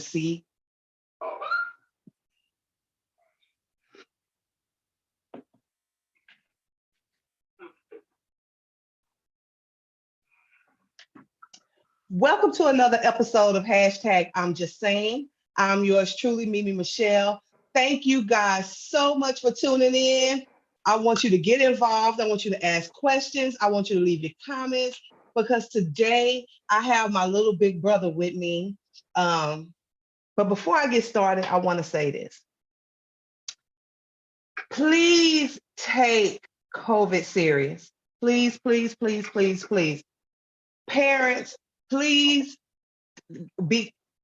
see. Welcome to another episode of hashtag I'm Just Saying. I'm yours truly, MemeMichelle. Thank you guys so much for tuning in. I want you to get involved. I want you to ask questions. I want you to leave your comments because today I have my little big brother with me. But before I get started, I want to say this. Please take COVID serious. Please, please, please, please, please. Parents, please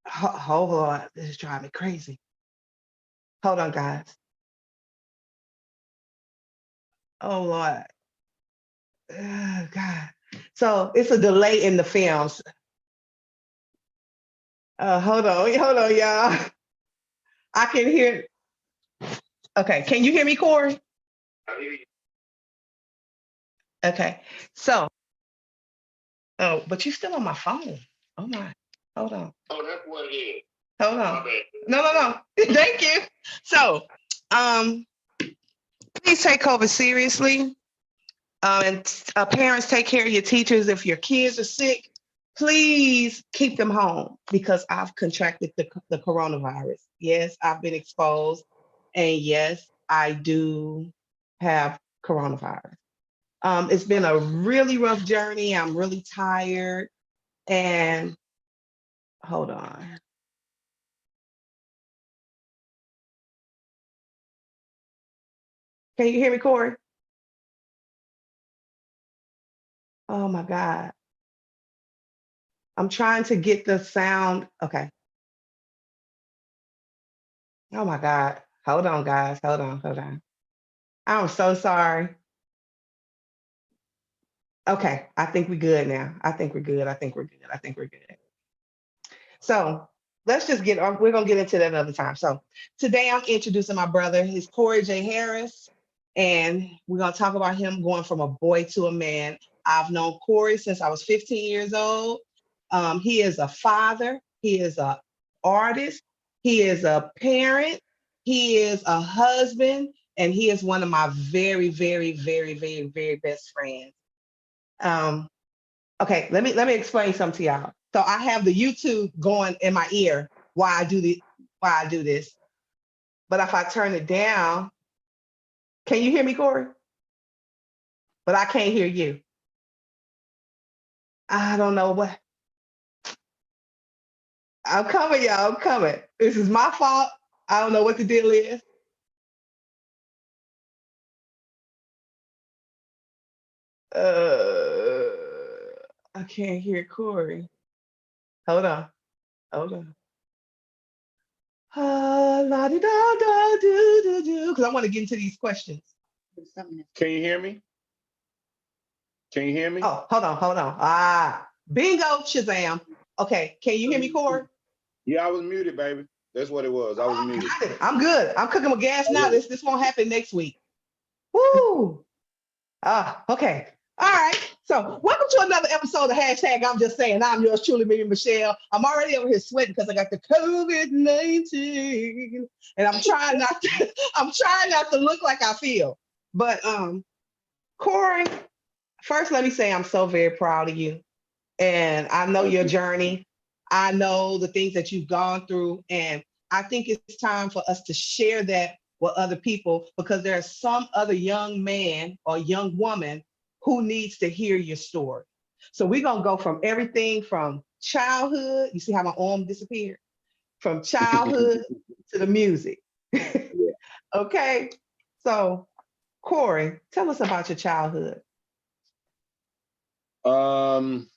hold on. This is driving me crazy. Hold on, guys. Oh, Lord. God. So it's a delay in the films. Hold on, y'all. I can hear. Okay, can you hear me, Corey? I hear you. Okay, so, oh, but you're still on my phone. Oh my, hold on. Oh, that's what it is. Hold on. No. Thank you. So, please take COVID seriously. And parents, take care of your teachers. If your kids are sick, please keep them home because I've contracted the coronavirus. Yes, I've been exposed. And yes, I do have coronavirus. It's been a really rough journey. I'm really tired. And hold on. Can you hear me, Corey? Oh my God. I'm trying to get the sound. Okay. Oh my God. Hold on, guys. Hold on. I'm so sorry. Okay, I think we're good now. I think we're good. So let's just get on. We're gonna get into that another time. So today I'm introducing my brother. He's Corey J. Harris, and we're gonna talk about him going from a boy to a man. I've known Corey since I was 15 years old. He is a father. He is an artist. He is a parent. He is a husband, and he is one of my very, very, very, very, very best friends. Okay, let me explain something to y'all. So I have the YouTube going in my ear while I do this. But if I turn it down, can you hear me, Corey? But I can't hear you. I don't know what. I'm coming, y'all. I'm coming. This is my fault. I don't know what the deal is. I can't hear Corey. Hold on. La di da da do do do. Because I want to get into these questions. Can you hear me? Oh, hold on. Bingo, Shazam. Okay, can you hear me, Corey? Yeah, I was muted, baby. That's what it was. I was muted. Got it. I'm good. I'm cooking with gas now. This won't happen next week. Woo! Okay. All right. So welcome to another episode of hashtag I'm Just Saying. I'm yours truly, MemeMichelle. I'm already over here sweating because I got the COVID-19. And I'm trying not to look like I feel. But Corey, first let me say I'm so very proud of you. And I know your journey. I know the things that you've gone through. And I think it's time for us to share that with other people because there's some other young man or young woman who needs to hear your story. So we're going to go from everything from childhood. You see how my arm disappeared? From childhood to the music. Okay. So Corey, tell us about your childhood. I'm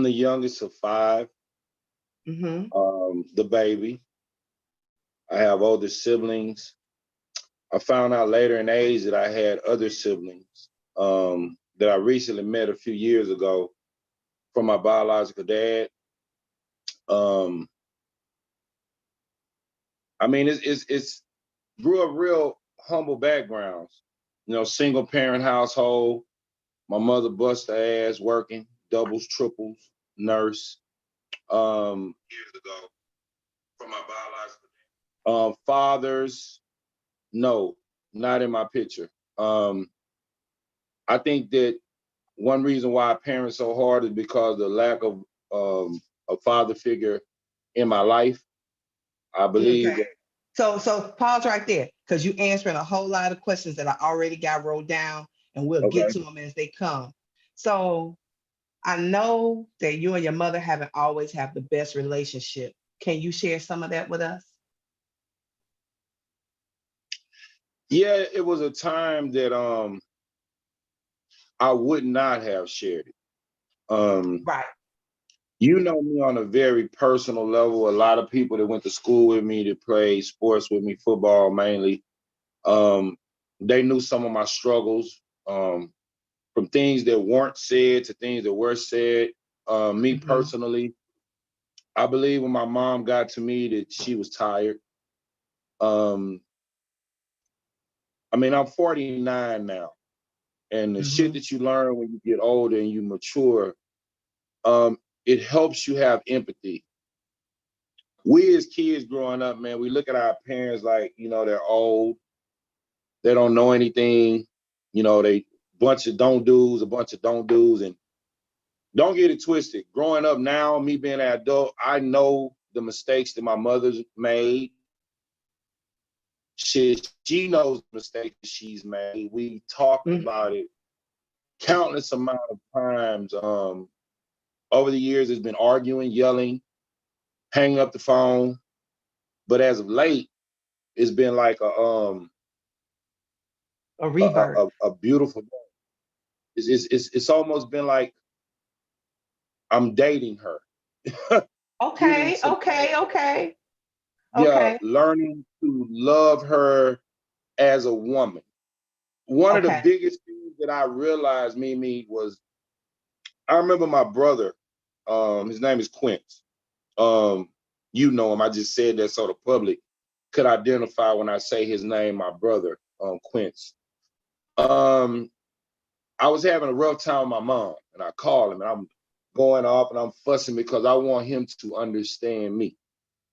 the youngest of 5. The baby. I have older siblings. I found out later in age that I had other siblings that I recently met a few years ago from my biological dad. I mean, it's grew up real humble backgrounds. You know, single parent household. My mother bust her ass working, doubles, triples, nurse. years ago from my biological fathers, no, not in my picture. I think that one reason why I parent so hard is because of the lack of a father figure in my life. I believe Okay. So pause right there, because you answering a whole lot of questions that I already got wrote down, and we'll get okay. to them as they come. So I know that you and your mother haven't always have the best relationship. Can you share some of that with us? Yeah, it was a time that I would not have shared it. Right. You know me on a very personal level. A lot of people that went to school with me, that played sports with me, football mainly, they knew some of my struggles, from things that weren't said to things that were said. Me Mhm. personally, I believe when my mom got to me that she was tired. Um, I mean, I'm 49 now, and the shit Mhm. that you learn when you get older and you mature, it helps you have empathy. We as kids growing up, man, we look at our parents like, they're old, they don't know anything, they bunch of don't do's, a bunch of don't do's, and don't get it twisted. Growing up now, me being an adult, I know the mistakes that my mother's made. She knows the mistakes she's made. We talked Mhm. about it countless amount of times. Over the years, it's been arguing, yelling, hanging up the phone. But as of late, it's been like A rebirth. a beautiful. It's almost been like I'm dating her, getting Okay. to Okay. Okay. yeah, Okay. learning to love her as a woman. One of the Okay. biggest things that I realized, Mimi, was I remember my brother. His name is Quince. Um, you know him. I just said that so the public could identify when I say his name. My brother, Quince. Um, I was having a rough time with my mom, and I called him, and I'm going off, and I'm fussing because I want him to understand me,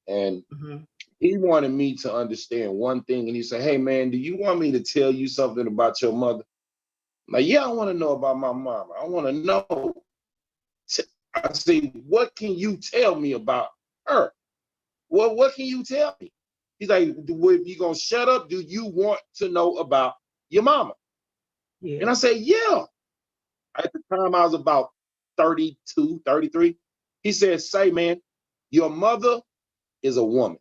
and Mhm. he wanted me to understand one thing, and he said, "Hey, man, do you want me to tell you something about your mother?" I'm like, yeah, I want to know about my mama. I want to know. I say, what can you tell me about her? What can you tell me? He's like, if you gonna shut up, do you want to know about your mama? And Yeah. I said, yeah. At the time, I was about 32, 33. He said, say, man, your mother is a woman.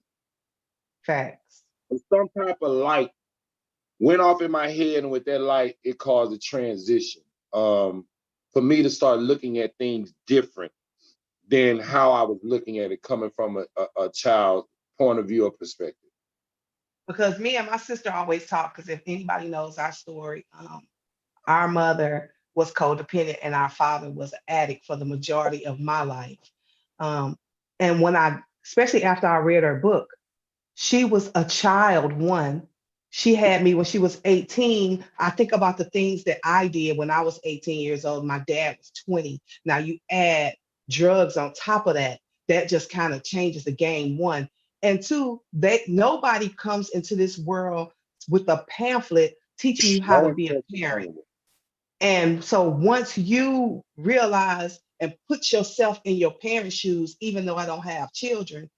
Facts. And some type of light went off in my head, and with that light, it caused a transition for me to start looking at things different than how I was looking at it coming from a child point of view or perspective. Because me and my sister always talk. Because if anybody knows our story, our mother was codependent and our father was an addict for the majority of my life. Um, and when especially after I read her book, she was a child, one. She had me when she was 18. I think about the things that I did when I was 18 years old. My dad was 20. Now you add drugs on top of that, that just kind of changes the game, one. And two, nobody comes into this world with a pamphlet teaching you how No to be a intention parent. wrong with it. And so once you realize and put yourself in your parents' shoes, even though I don't have children,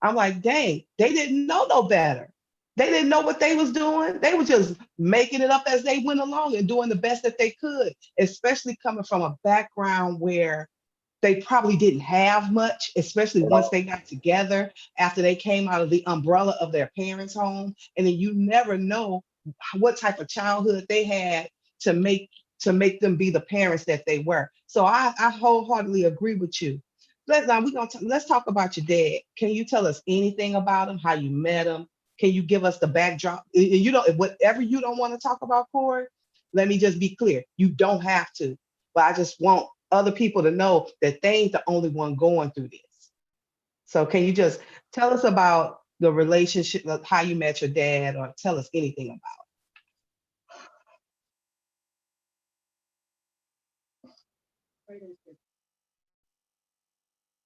I'm like, dang, they didn't know no better. They didn't know what they was doing. They were just making it up as they went along and doing the best that they could, especially coming from a background where they probably didn't have much, especially once they got together after they came out of the umbrella of their parents' home. And then you never know what type of childhood they had to make them be the parents that they were. So I wholeheartedly agree with you. Let's talk about your dad. Can you tell us anything about him? How you met him? Can you give us the backdrop? You know, whatever you don't want to talk about, Corey. Let me just be clear. You don't have to, but I just want other people to know that they ain't the only one going through this. So can you just tell us about the relationship, of how you met your dad, or tell us anything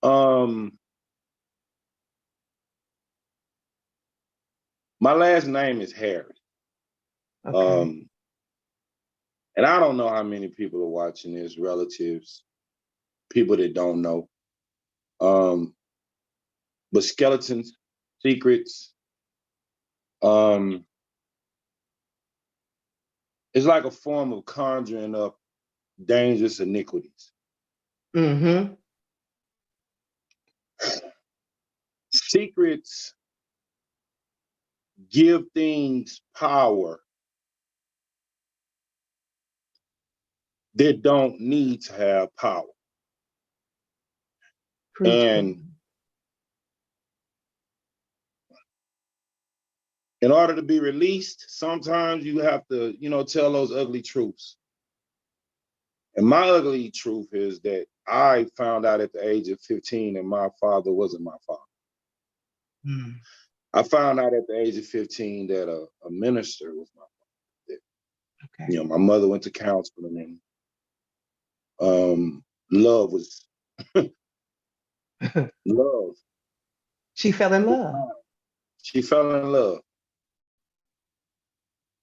about Um, My last name is Harris. Okay. And I don't know how many people are watching this, relatives, people that don't know. But skeletons, secrets, it's like a form of conjuring up dangerous iniquities. Mm-hmm. Secrets give things power that don't need to have power. Preach, And in order to be released, sometimes you have to, tell those ugly truths. And my ugly truth is that I found out at the age of 15 that my father wasn't my father. Mm. I found out at the age of 15 that a minister was my father. Okay. My mother went to counseling, and love was love. She fell in love. She fell in love.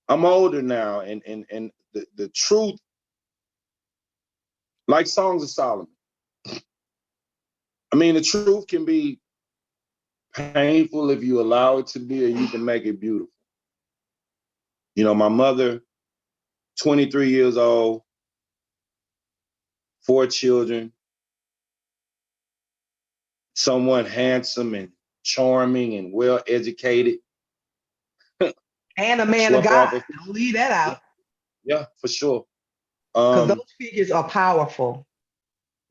I'm older now, and the truth, like Songs of Solomon. I mean, the truth can be painful if you allow it to be, or you can make it beautiful. My mother, 23 years old, 4 children, someone handsome and charming and well educated. And a man of Swept off God. Don't leave that out. Yeah, for sure. Because those figures are powerful.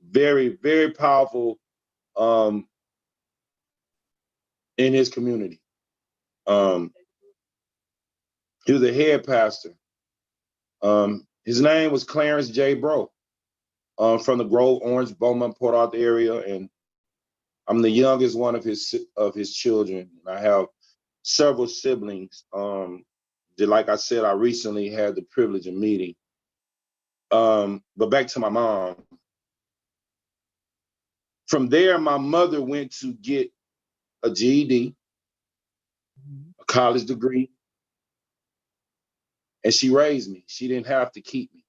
Very, very powerful in his community. He was a head pastor. His name was Clarence J. Bro, from the Grove, Orange, Beaumont, Port Arthur area, and I'm the youngest one of his children. I have several siblings. That, like I said, I recently had the privilege of meeting. But back to my mom. From there, my mother went to get a GED, a college degree, and she raised me. She didn't have to keep me.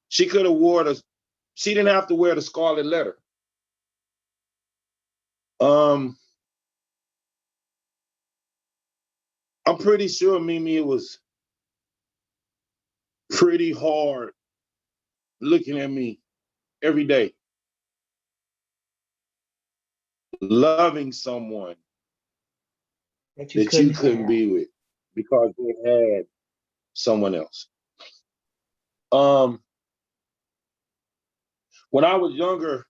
She didn't have to wear the scarlet letter. I'm pretty sure, Mimi, it was pretty hard looking at me every day, loving someone That you that you couldn't couldn't have. be with because they had someone else. When I was younger,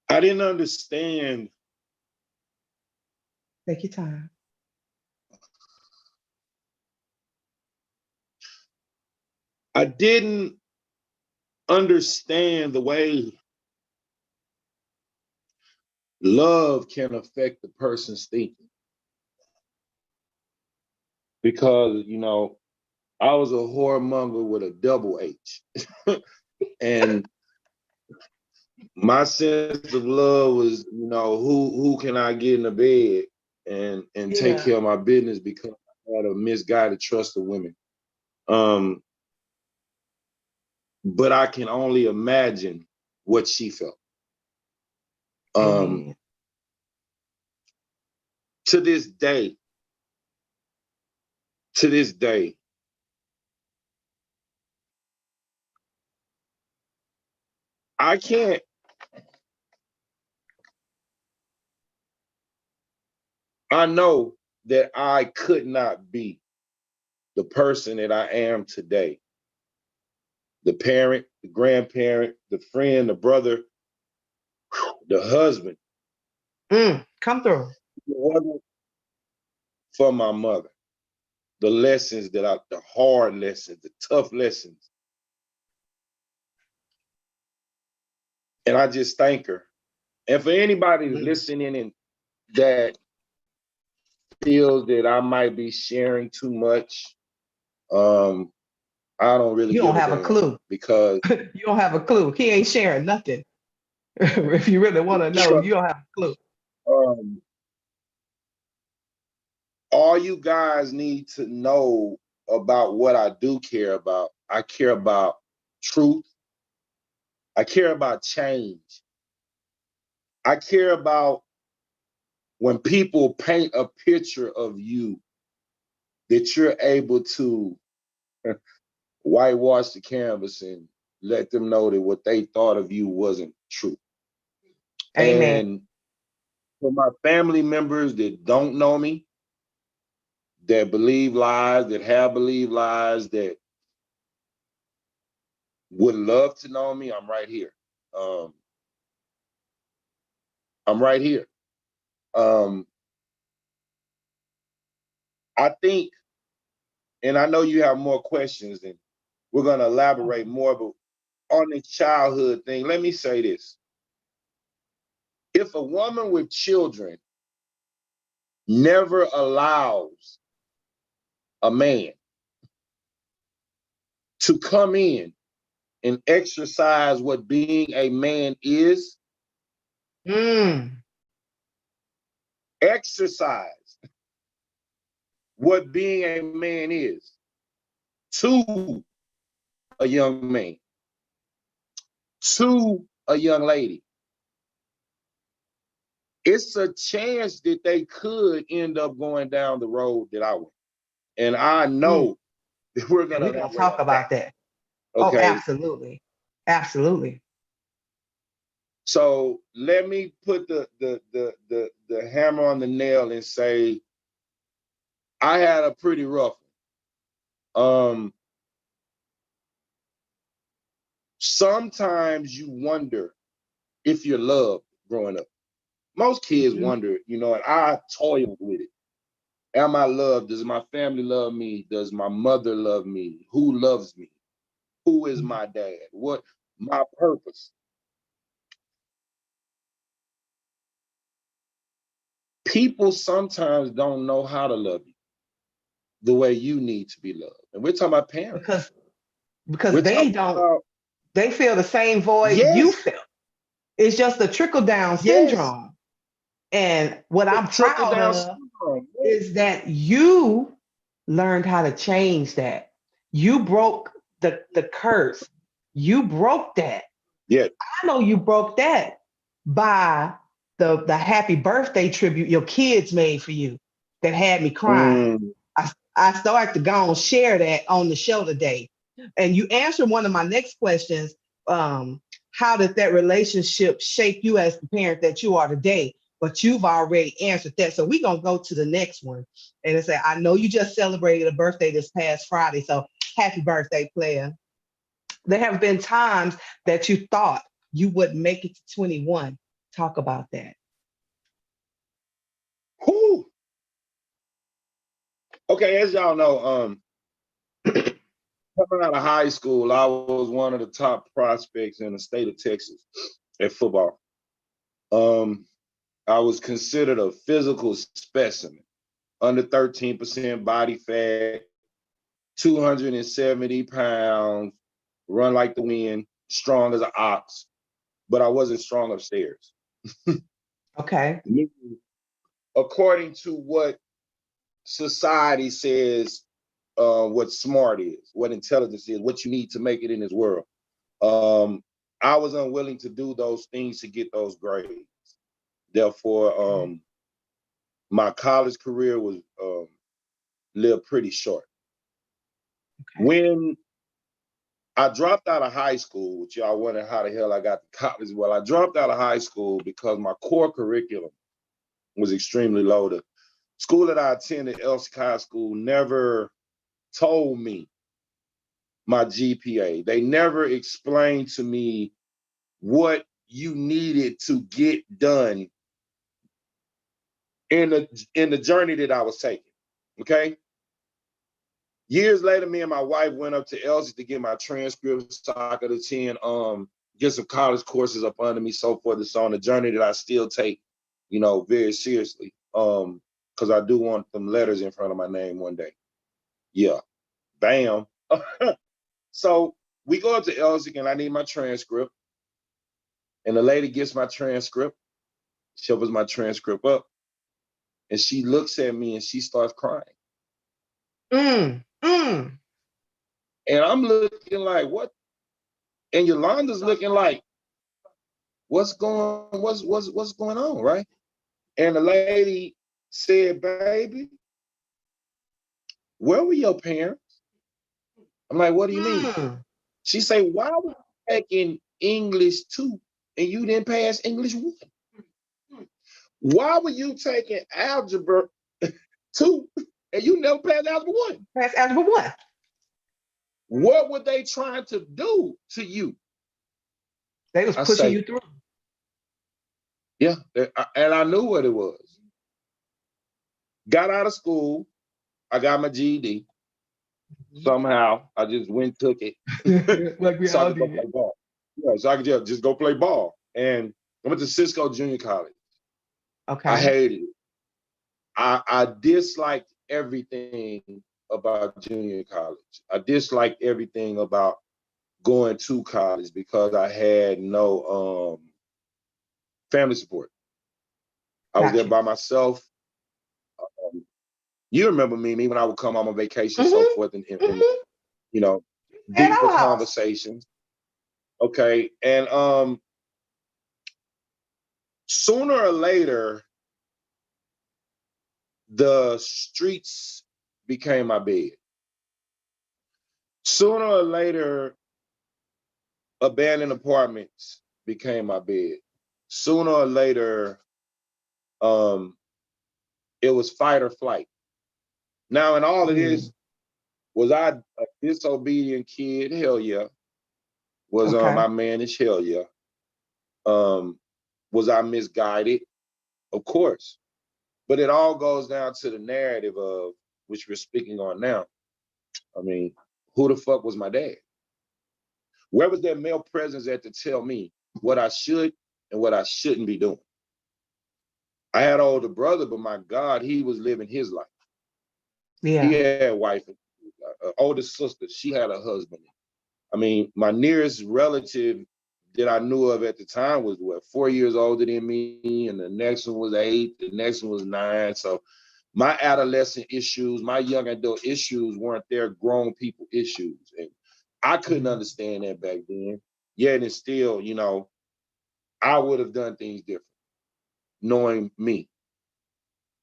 I didn't understand. Take your time. I didn't understand the way love can affect the person's thinking. Because, I was a whoremonger with a double H. And my sense of love was, who can I get in the bed and take care of my business, because I had a misguided trust of women. But I can only imagine what she felt. To this day, I know that I could not be the person that I am today. The parent, the grandparent, the friend, the brother, the husband. Come through. It wasn't for my mother. The lessons the hard lessons, the tough lessons. And I just thank her. And for anybody listening and that feels that I might be sharing too much, I don't really You give don't have a clue. because you don't have a clue. He ain't sharing nothing. If you really want to know, you don't have a clue. Um, all you guys need to know about what I do care about. I care about truth. I care about change. I care about when people paint a picture of you that you're able to whitewash the canvas and let them know that what they thought of you wasn't true. Amen. And for my family members that don't know me, that believe lies, that have believed lies, that would love to know me, I'm right here. Um, I'm right here. Um, I think, and I know you have more questions, and we're going to elaborate more, but on this childhood thing, let me say this. If a woman with children never allows a man to come in and exercise what being a man is, exercise what being a man is to a young man, to a young lady, it's a chance that they could end up going down the road that I went. And I know that we're going to We're gonna elaborate talk on that. about that. Oh, Okay. absolutely. Absolutely. So let me put the hammer on the nail and say I had a pretty rough one. Sometimes you wonder if you're loved growing up. Most kids wonder, you know, and I toiled with it. Am I loved? Does my family love me? Does my mother love me? Who loves me? Who is my dad? What my purpose? People sometimes don't know how to love you the way you need to be loved. And we're talking about parents. Because We're they talking don't, about, they feel the same void you yes, feel. It's just a trickle down yes, syndrome. And what the I'm trickle proud down of syndrome. Yes. is that you learned how to change that. You broke the curse. You broke that. Yeah. I know you broke that by the happy birthday tribute your kids made for you that had me crying. Mm, I started to go and share that on the show today. And you answered one of my next questions. How did that relationship shape you as the parent that you are today? But you've already answered that. So we're going to go to the next one. And it said, I know you just celebrated a birthday this past Friday. So happy birthday, player. There have been times that you thought you wouldn't make it to 21. Talk about that. whew. Okay, as y'all know, coming out of high school, I was one of the top prospects in the state of Texas at football. Um, I was considered a physical specimen, under 13% body fat, 270 pounds, run like the wind, strong as an ox, but I wasn't strong upstairs. Okay. According to what society says, what smart is, what intelligence is, what you need to make it in this world. Um, I was unwilling to do those things to get those grades. Therefore, my college career was lived pretty short. Okay. When I dropped out of high school, which y'all wondering how the hell I got to college. Well, I dropped out of high school because my core curriculum was extremely low. The school that I attended, Elsick High School, never told me my GPA. They never explained to me what you needed to get done in the journey that I was taking. Okay. Years later, me and my wife went up to Elsie to get my transcripts so I could attend, get some college courses up under me, so forth and so on. A journey that I still take, you know, very seriously. Because I do want them letters in front of my name one day. Yeah. Bam. So we go up to Elsie and I need my transcript. And the lady gets my transcript. She opens my transcript up, and she looks at me and she starts crying. Mm, mm. And I'm looking like, what? And Yolanda's looking like, what's going on, right? And the lady said, baby, where were your parents? I'm like, what do you mean? Mm. She said, why were you taking English 2 and you didn't pass English 1? Why were you taking algebra 2 and you never passed algebra 1? That's algebra 1. What were they trying to do to you? They was I pushing say, you through. yeah, and I knew what it was. Got out of school, I got my GED. Somehow, I just went and took it Like we so I all could go did. play ball. Yeah, so I could just go play ball. And I went to Cisco Junior College. I Okay. hated it. I disliked everything about junior college. I disliked everything about going to college because I had no family support. I was there Got you. by myself. You remember me when I would come on vacation, so Mm-hmm. forth, and Mm-hmm. you know, At deeper our house. conversations. Okay, and sooner or later, the streets became my bed. Sooner or later, abandoned apartments became my bed. Sooner or later, um, it was fight or flight. Now, in all of this, Mm. was I a disobedient kid? Hell yeah. Was Okay. I managed? Hell yeah. Um, was I misguided? Of course. But it all goes down to the narrative of which we're speaking on now. I mean, who the fuck was my dad? Where was that male presence at to tell me what I should and what I shouldn't be doing? I had an older brother, but my God, he was living his life. He Yeah. had a wife, older sister. She had a husband. I mean, my nearest relative that I knew of at the time was 4 years older than me, and the next one was 8, the next one was 9. So my adolescent issues, my young adult issues weren't their grown people issues. And I couldn't Mm-hmm. understand that back then. Yet and still, I would have done things different, knowing me.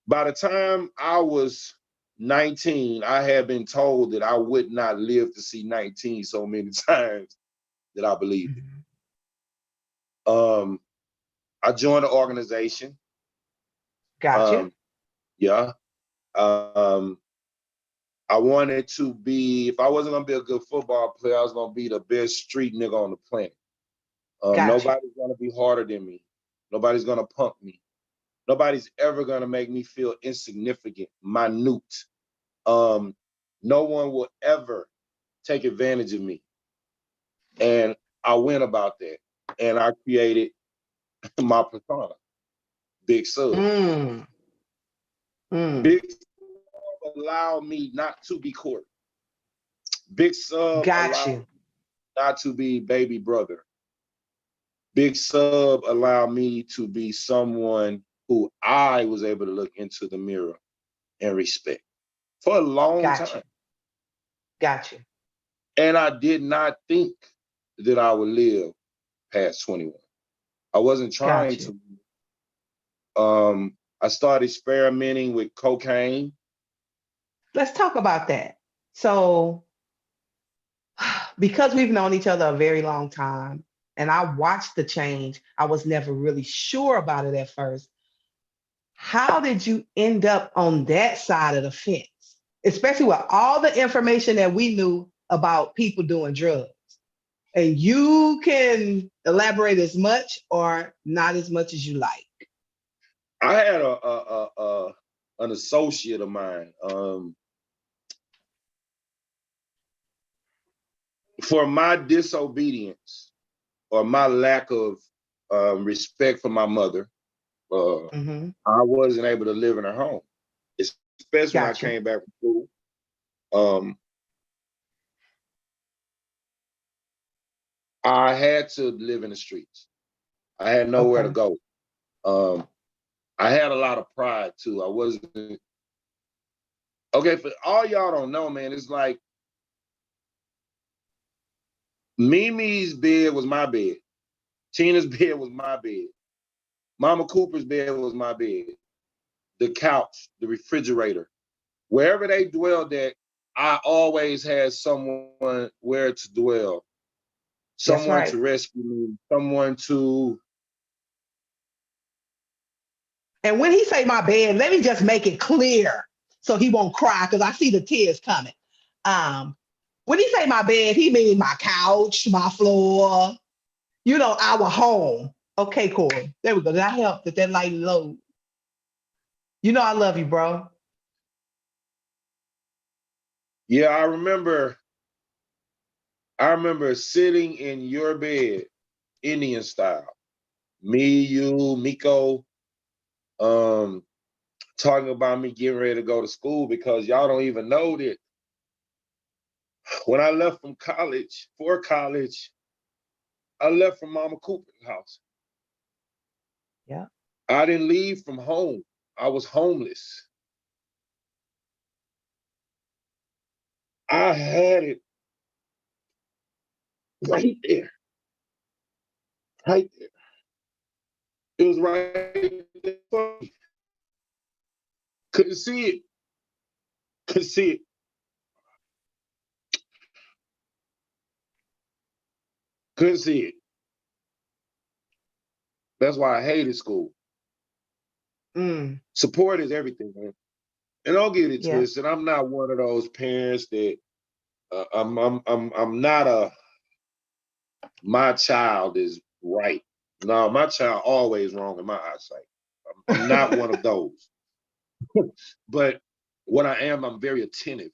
By the time I was 19, I had been told that I would not live to see 19 so many times that I believed it. Mm-hmm. I joined the organization. Got you. Um, yeah. Um, I wanted to be, if I wasn't gonna be a good football player, I was gonna be the best street nigga on the planet. Got you. Nobody's gonna be harder than me. Nobody's gonna punk me. Nobody's ever gonna make me feel insignificant, minute. Um, no one will ever take advantage of me. And I went about that. And I created my persona, Big Sub. Mm. Mm. Big Sub allowed me not to be court. Big Sub Got allowed you. me not to be baby brother. Big Sub allowed me to be someone who I was able to look into the mirror and respect for a long Got time. you. Got you. And I did not think that I would live past 21. I wasn't trying Got you. to. I started experimenting with cocaine. Let's talk about that. So, because we've known each other a very long time and I watched the change, I was never really sure about it at first. How did you end up on that side of the fence, especially with all the information that we knew about people doing drugs? And you can elaborate as much or not as much as you like. I had an associate of mine. For my disobedience or my lack of respect for my mother, Mm-hmm. I wasn't able to live in her home, especially when I Got you. came back from school. Um, I had to live in the streets. I had nowhere to Okay. go. I had a lot of pride too. I wasn't, okay, for all y'all don't know, man, it's like Mimi's bed was my bed. Tina's bed was my bed. Mama Cooper's bed was my bed. The couch, the refrigerator. Wherever they dwelled at, I always had someone where to dwell, That's someone right. to rescue me, someone to. And when he say my bed, let me just make it clear so he won't cry because I see the tears coming. Um, when he say my bed, he mean my couch, my floor, our home. Okay, Corey. There we go. Did I help? Did that light load? I love you, bro. Yeah, I remember sitting in your bed, Indian style. Me, you, Miko, um, talking about me getting ready to go to school because y'all don't even know that when I left from college, for college, I left from Mama Cooper's house. Yeah. I didn't leave from home. I was homeless. I had it right there, right there. It was right there for me. Couldn't see it. Couldn't see it. Couldn't see it. That's why I hated school. Mm, Support is everything, man. And don't get it yeah. twisted. I'm not one of those parents that I'm not a my child is right. No, my child always wrong in my eyesight. I'm not one of those. But what I am, I'm very attentive.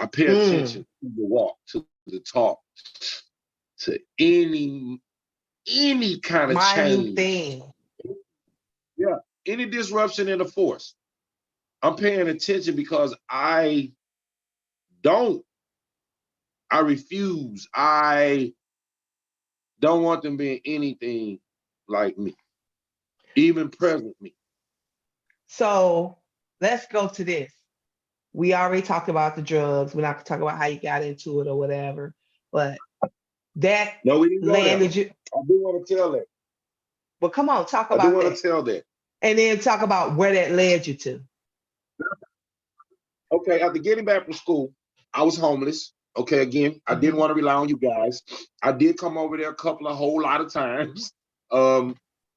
I pay mm, attention to the walk, to the talk, to any kind of minute change. thing. Yeah, any disruption in the force. I'm paying attention because don't, I refuse. I don't want them being anything like me, even present me. So let's go to this. We already talked about the drugs. We're not gonna talk about how you got into it or whatever. But that No, we didn't go there. landed you. I do want to tell that. Well, come on, talk I do about want that. to tell that. And then talk about where that led you to. Okay, after getting back from school, I was homeless. Okay, again, I didn't Mhm. want to rely on you guys. I did come over there a whole lot of times. Um,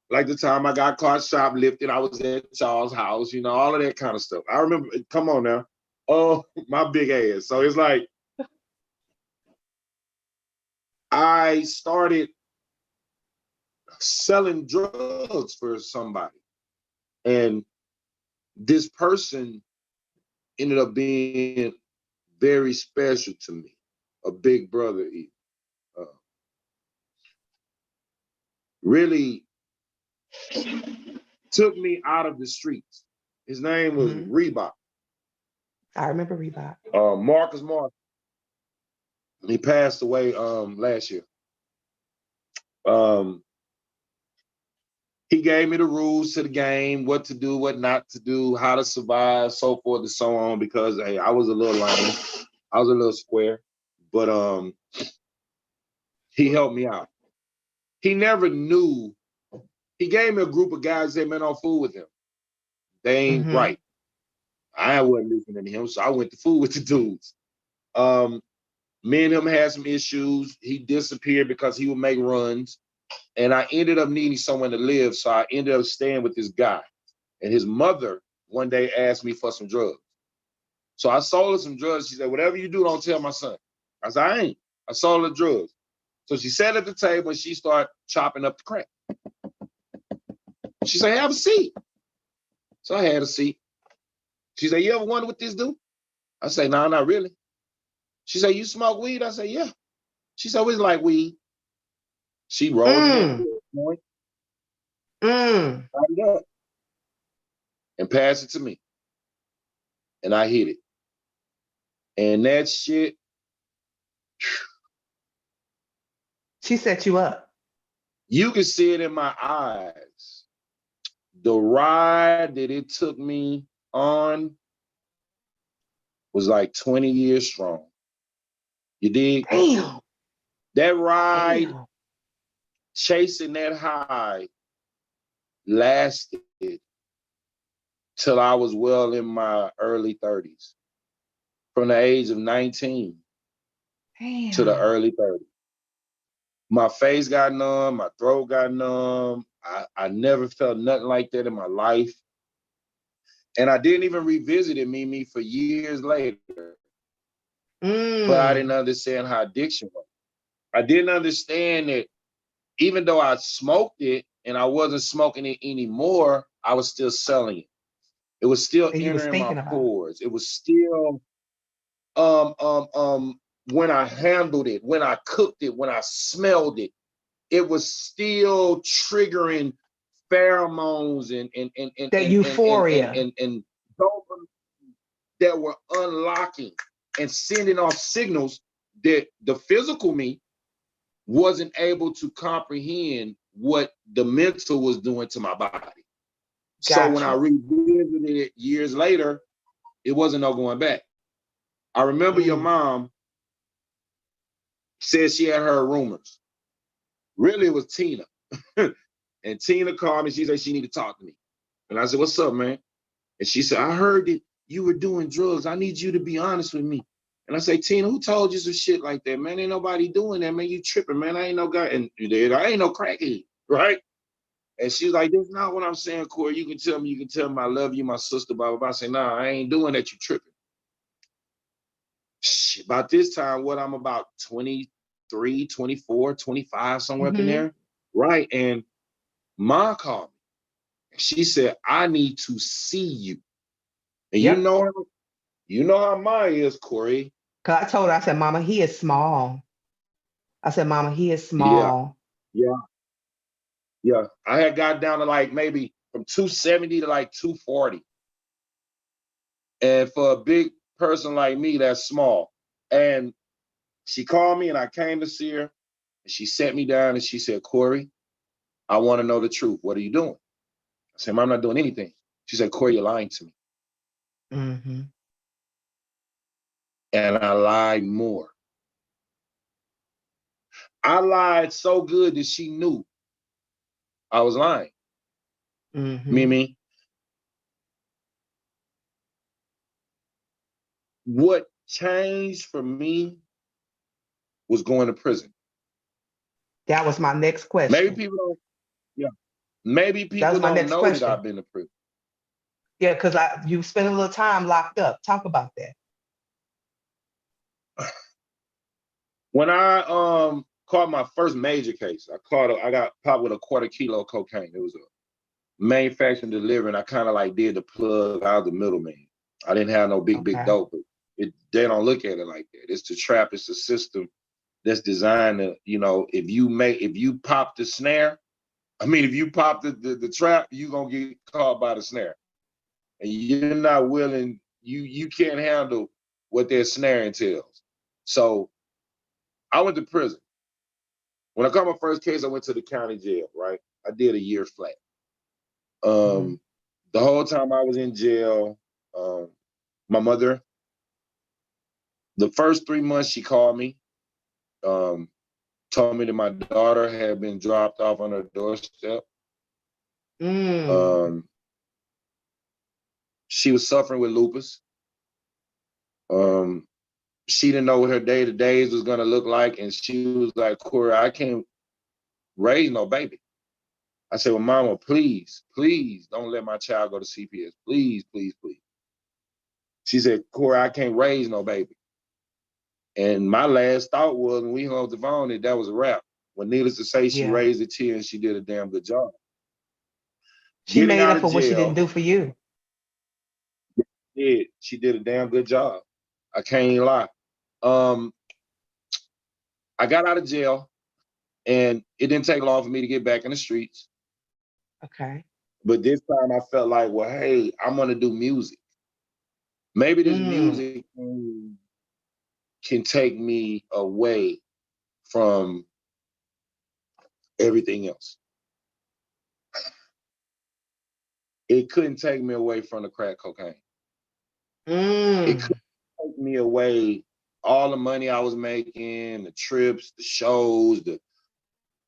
like the time I got caught shoplifting, I was at Charles' house, all of that kind of stuff. I remember, come on now. Oh, my big ass. So it's like I started selling drugs for somebody. And this person ended up being very special to me, a big brother. Uh, really took me out of the streets. His name was Mhm. Reebok, I remember Reebok. Marcus Martin. He passed away last year. Um, he gave me the rules to the game, what to do, what not to do, how to survive, so forth and so on. Because hey, I was a little lame, I was a little square, but he helped me out. He never knew. He gave me a group of guys that man, don't fool with him. They ain't Hmm. right. I wasn't listening to him, so I went to fool with the dudes. Um, Me and him had some issues. He disappeared because he would make runs. And I ended up needing someone to live. So I ended up staying with this guy. And his mother one day asked me for some drugs. So I sold her some drugs. She said, whatever you do, don't tell my son. I said, I ain't. I sold her drugs. So she sat at the table and she started chopping up the crack. She said, have a seat. So I had a seat. She said, you ever wonder what this do? I said, no, not really. She said, you smoke weed? I said, yeah. She said, it's like weed. She rolled me Mm, into a joint, mm. lighted it up, and passed it to me. And I hit it. And that shit, She set you up. you can see it in my eyes. the ride that it took me on was like 20 years strong. You dig? Damn. That ride, Damn. chasing that high, lasted till I was well in my early 30s. From the age of 19 to the Damn. early 30s. My face got numb, my throat got numb. I never felt nothing like that in my life. And I didn't even revisit it, Mimi, for years later. But I didn't understand how addiction was. I didn't understand that even though I smoked it and I wasn't smoking it anymore, I was still selling it. It was still And you was entering my thinking about it. pores. It was still when I handled it, when I cooked it, when I smelled it, it was still triggering pheromones That euphoria. and dopamine that were unlocking and sending off signals that the physical me wasn't able to comprehend what the mental was doing to my body. So when I Gotcha. revisited it years later, it wasn't no going back. I remember your mom said she had heard rumors. Really, it was Tina. And Tina called me. She said she needed to talk to me. And I said, what's up, man? And she said, I heard that you were doing drugs. I need you to be honest with me. And I say, Tina, who told you some shit like that, man? Ain't nobody doing that, man. You tripping, man. I ain't no guy. And I ain't no crackhead, right? And she's like, that's not what I'm saying, Corey. You can tell me I love you, my sister, blah, blah, blah. I say, nah, I ain't doing that. You tripping. Shit, about this time, what I'm about 23, 24, 25, somewhere up in there. Right. And Mom called me. She said, I need to see you. And Yep. you know how Ma is, Corey. Cause I told her, I said, Mama, he is small. I said, Mama, he is Yeah, small. yeah, yeah. I had got down to like maybe from 270 to like 240. And for a big person like me, that's small. And she called me and I came to see her. And she sat me down and she said, Corey, I want to know the truth. What are you doing? I said, Mom, I'm not doing anything. She said, Corey, you're lying to me. Mm-hmm. And I lied more. I lied so good that she knew I was lying. Mimi, what changed for me was going to prison. That was my next Maybe question. people don't, yeah. Maybe That people was my don't next know that question. I've been to prison. Yeah, because you spent a little time locked up. Talk about that. When I caught my first major case, I got popped with a 1/4 kilo of cocaine. It was a manufacturing delivery, and I kind of like did the plug out of the middleman. I didn't have no big Okay. dope, but they don't look at it like that. It's the trap, it's the system that's designed to, if you pop the snare, if you pop the trap, you're gonna get caught by the snare. And you're not willing, you can't handle what their snare entails. So I went to prison. When I caught my first case, I went to the county jail, right? I did a year flat. Mm-hmm. The whole time I was in jail, my mother, the first 3 months she called me, told me that my daughter had been dropped off on her doorstep. She was suffering with lupus. She didn't know what her day-to-days was gonna look like, and she was like, Corey, I can't raise no baby. I said, well, Mama, please, please don't let my child go to CPS. Please, please, please. She said, Corey, I can't raise no baby. And my last thought was when we hung up the phone that was a wrap. When needless to say, she Yeah. raised a tear and she did a damn good job. She Getting made out up of for what she didn't jail, do for you. she did a damn good job. I can't even lie. I got out of jail and it didn't take long for me to get back in the streets. Okay. But this time I felt like, well, hey, I'm gonna do music. Maybe this music can take me away from everything else. it couldn't take me away from the crack cocaine. It Mm. couldn't take me away all the money I was making, the trips, the shows, the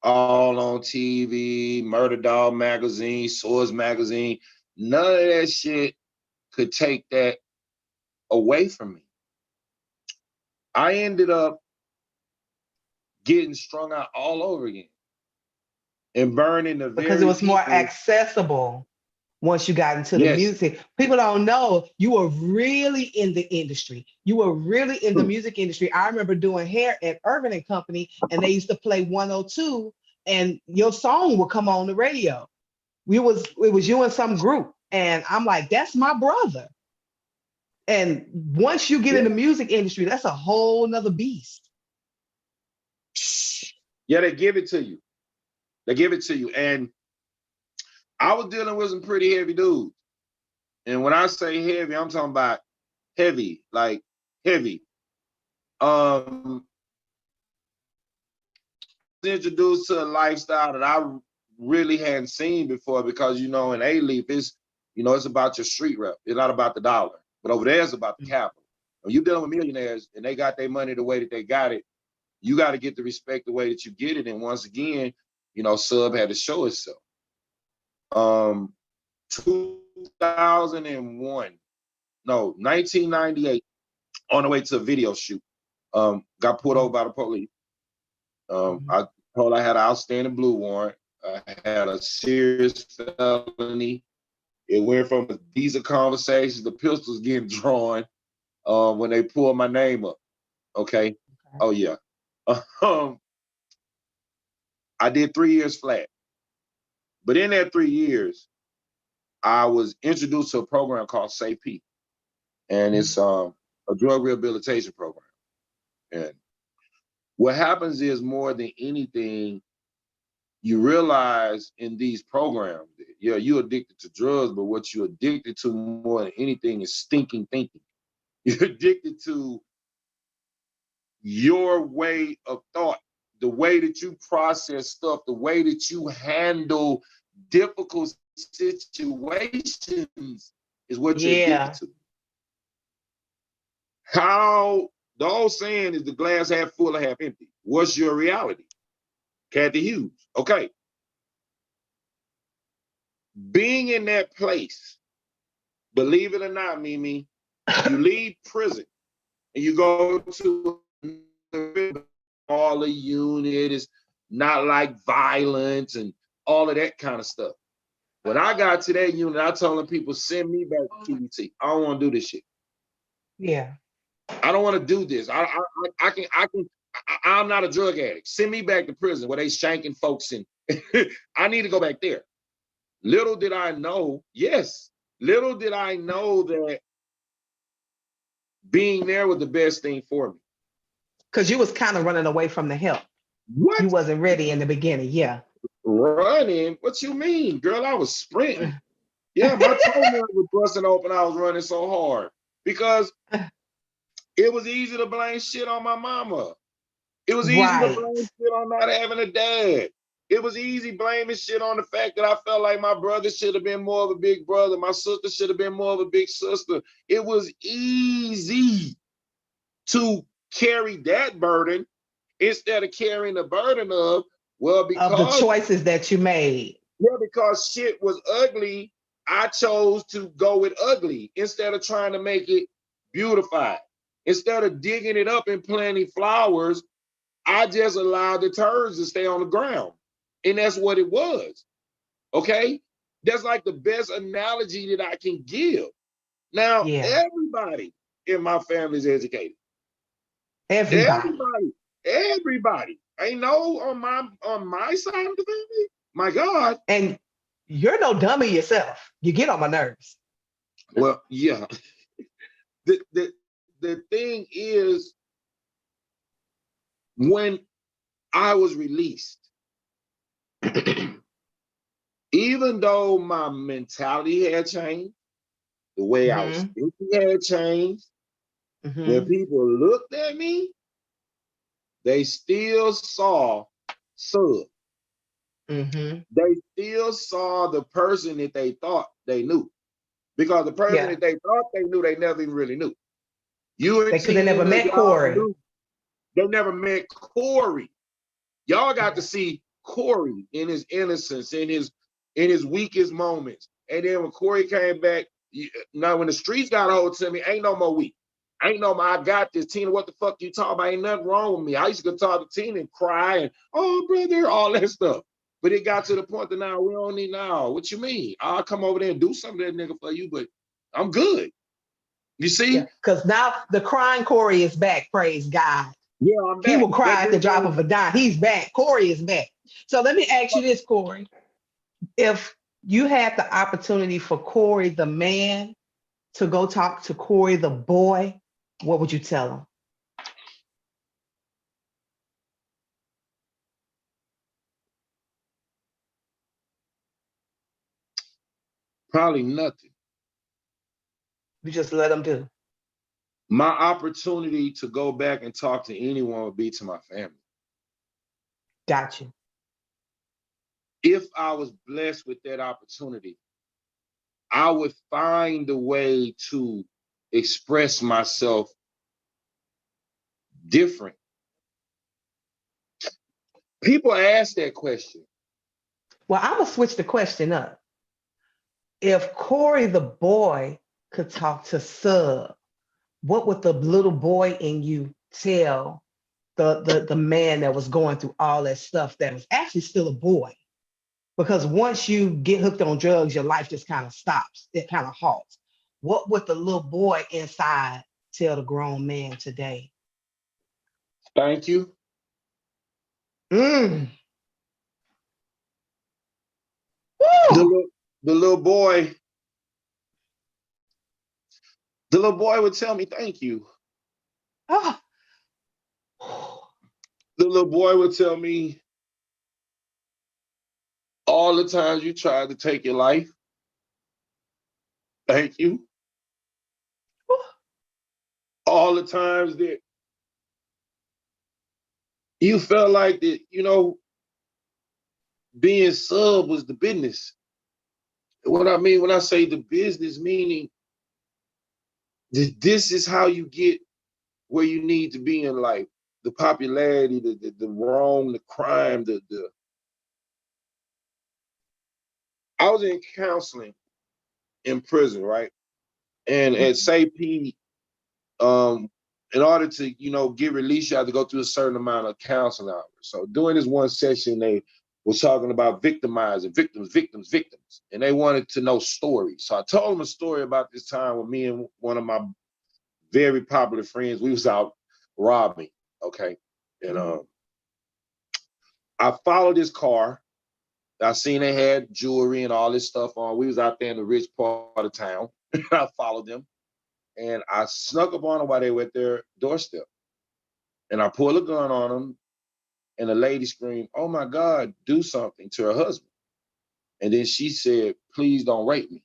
all on TV, Murder Dog magazine, Swords magazine. None of that shit could take that away from me. I ended up getting strung out all over again and burning the Because it very was more people. accessible once you got into the Yes. music. People don't know you were really in the industry. You were really in the music industry. I remember doing hair at Urban and Company, and they used to play 102, and your song would come on the radio. It was you and some group, and I'm like, that's my brother. And once you get Yeah. in the music industry, that's a whole nother beast. Yeah, they give it to you. They give it to you. And I was dealing with some pretty heavy dudes. And when I say heavy, I'm talking about heavy, like heavy. Introduced to a lifestyle that I really hadn't seen before because, you know, in A-Leaf, it's, you know, it's about your street rep. It's not about the dollar. But over there, it's about the capital. When you're dealing with millionaires and they got their money the way that they got it, you got to get the respect the way that you get it. And once again, you know, Sub had to show itself. 2001, no, 1998, on the way to a video shoot, got pulled over by the police. I told I had an outstanding blue warrant. I had a serious felony. It went from these are conversations, the pistols getting drawn when they pulled my name up. Okay. Oh yeah. I did 3 years flat. But in that 3 years, I was introduced to a program called SAFE, and it's a drug rehabilitation program. And what happens is more than anything, you realize in these programs, yeah, you're addicted to drugs, but what you're addicted to more than anything is stinking thinking. You're addicted to your way of thought, the way that you process stuff, the way that you handle difficult situations is what you're addicted Yeah. to. How the old saying is the glass half full or half empty. What's your reality? Kathy Hughes. Okay. Being in that place, believe it or not, Mimi, you leave prison and you go to all the unit. It's not like violence and all of that kind of stuff. When I got to that unit, I told them people, send me back to TBT. I don't want to do this shit. Yeah. I don't want to do this. I'm not a drug addict. Send me back to prison where they shanking folks and I need to go back there. Little did I know, yes, little did I know that being there was the best thing for me. Because you was kind of running away from the help. What? You wasn't ready in the beginning. Yeah. Running? What you mean? Girl, I was sprinting. Yeah, my toenails were busting open. I was running so hard because it was easy to blame shit on my mama. It was easy to Right. blame shit on not having a dad. It was easy blaming shit on the fact that I felt like my brother should have been more of a big brother. My sister should have been more of a big sister. It was easy to carry that burden instead of carrying the burden of, well, Of the because, choices that you made. yeah, because shit was ugly, I chose to go with ugly instead of trying to make it beautified. Instead of digging it up and planting flowers, I just allowed the turds to stay on the ground. And that's what it was. Okay? That's like the best analogy that I can give. Now, Yeah. everybody in my family is educated. Everybody. Everybody. Ain't no on my side of the family. My God. And you're no dummy yourself. You get on my nerves. Well, yeah. The thing is, when I was released, even though my mentality had changed, the way I was thinking had changed, when people looked at me, they still saw Sub. Mm-hmm. They still saw the person that they thought they knew. Because the person Yeah. that they thought they knew, they never even really knew. You and They never Tina, met y'all Corey. knew. They never met Corey. Y'all got to see Corey in his innocence, in his weakest moments. And then when Corey came back, now when the streets got a hold to me, ain't no more weak. Ain't no more, I got this. Tina, what the fuck you talking about? Ain't nothing wrong with me. I used to go talk to Tina and cry and, oh, brother, all that stuff. But it got to the point that now we don't need now. What you mean? I'll come over there and do something to that nigga for you, but I'm good. You see? Yeah. Because now the crying Corey is back. Praise God. Yeah, I'm He back. will cry That at the dude drop ain't of a dime. He's back. Corey is back. So let me ask you this, Corey. If you had the opportunity for Corey, the man, to go talk to Corey, the boy, what would you tell him? probably nothing. You just let him do. My opportunity to go back and talk to anyone would be to my family. Got you. If I was blessed with that opportunity, I would find a way to express myself different. People ask that question. Well, I'm going to switch the question up. If Corey, the boy, could talk to Sub, what would the little boy in you tell the man that was going through all that stuff that was actually still a boy? Because once you get hooked on drugs, your life just kind of stops. It kind of halts. What would the little boy inside tell the grown man today? Thank you. Mm. The, Woo! little- the little boy, the little boy would tell me thank you. Ah. The little boy would tell me all the times you tried to take your life. Thank you. All the times that you felt like that, being sub was the business. What I mean when I say the business, meaning that this is how you get where you need to be in life. The popularity, the wrong, the crime, the I was in counseling in prison, right? And at SAP, in order to, get released, you have to go through a certain amount of counseling hours. So during this one session, they was talking about victimizing, victims. And they wanted to know stories. So I told them a story about this time with me and one of my very popular friends. We was out robbing, okay? And I followed this car. I seen they had jewelry and all this stuff on. We was out there in the rich part of town. I followed them. And I snuck up on them while they were at their doorstep. And I pulled a gun on them, and the lady screamed, "Oh my God, do something," to her husband. And then she said, "Please don't rape me."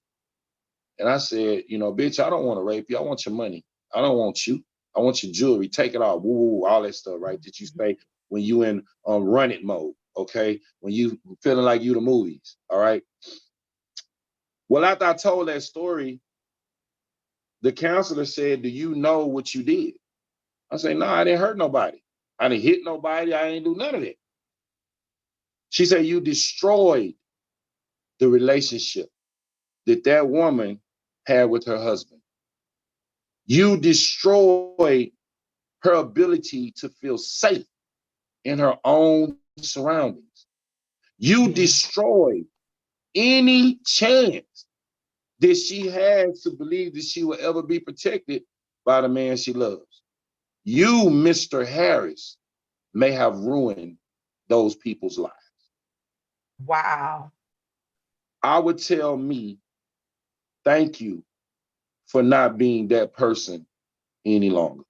And I said, "Bitch, I don't want to rape you. I want your money. I don't want you. I want your jewelry. Take it off." Woo, woo, all that stuff, right? That you say when you in run it mode, okay? When you feeling like you the movies, all right? Well, after I told that story, the counselor said, "Do you know what you did?" I said, "No, I didn't hurt nobody. I didn't hit nobody. I didn't do none of that." She said, "You destroyed the relationship that woman had with her husband. You destroyed her ability to feel safe in her own surroundings. You Yeah. destroyed any chance that she had to believe that she will ever be protected by the man she loves. You, Mr. Harris, may have ruined those people's lives." Wow. I would tell me, thank you for not being that person any longer.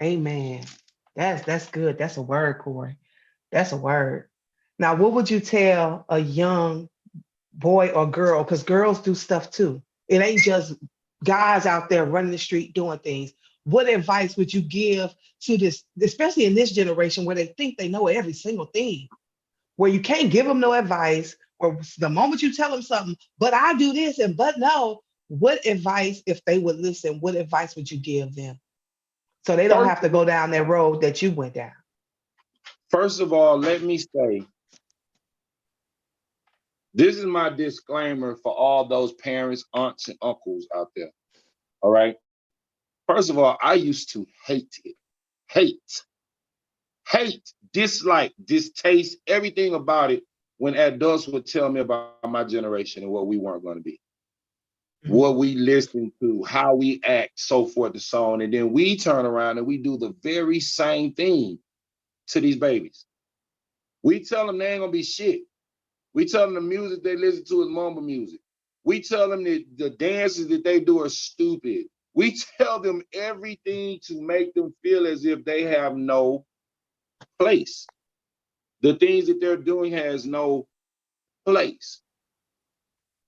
Amen. That's good. That's a word, Corey. That's a word. Now, what would you tell a young boy or girl? Because girls do stuff too. It ain't just guys out there running the street doing things. What advice would you give to this, especially in this generation where they think they know every single thing? where you can't give them no advice, or the moment you tell them something, but I do this and but no, what advice, if they would listen, what advice would you give them? So they don't First, have to go down that road that you went down. first of all, let me say, this is my disclaimer for all those parents, aunts, and uncles out there. All right. First of all, I used to hate it. Hate, dislike, distaste, everything about it when adults would tell me about my generation and what we weren't going to be, what we listen to, how we act, so forth and so on. And then we turn around and we do the very same thing to these babies. We tell them they ain't going to be shit. We tell them the music they listen to is mumble music. We tell them that the dances that they do are stupid. We tell them everything to make them feel as if they have no place. The things that they're doing has no place.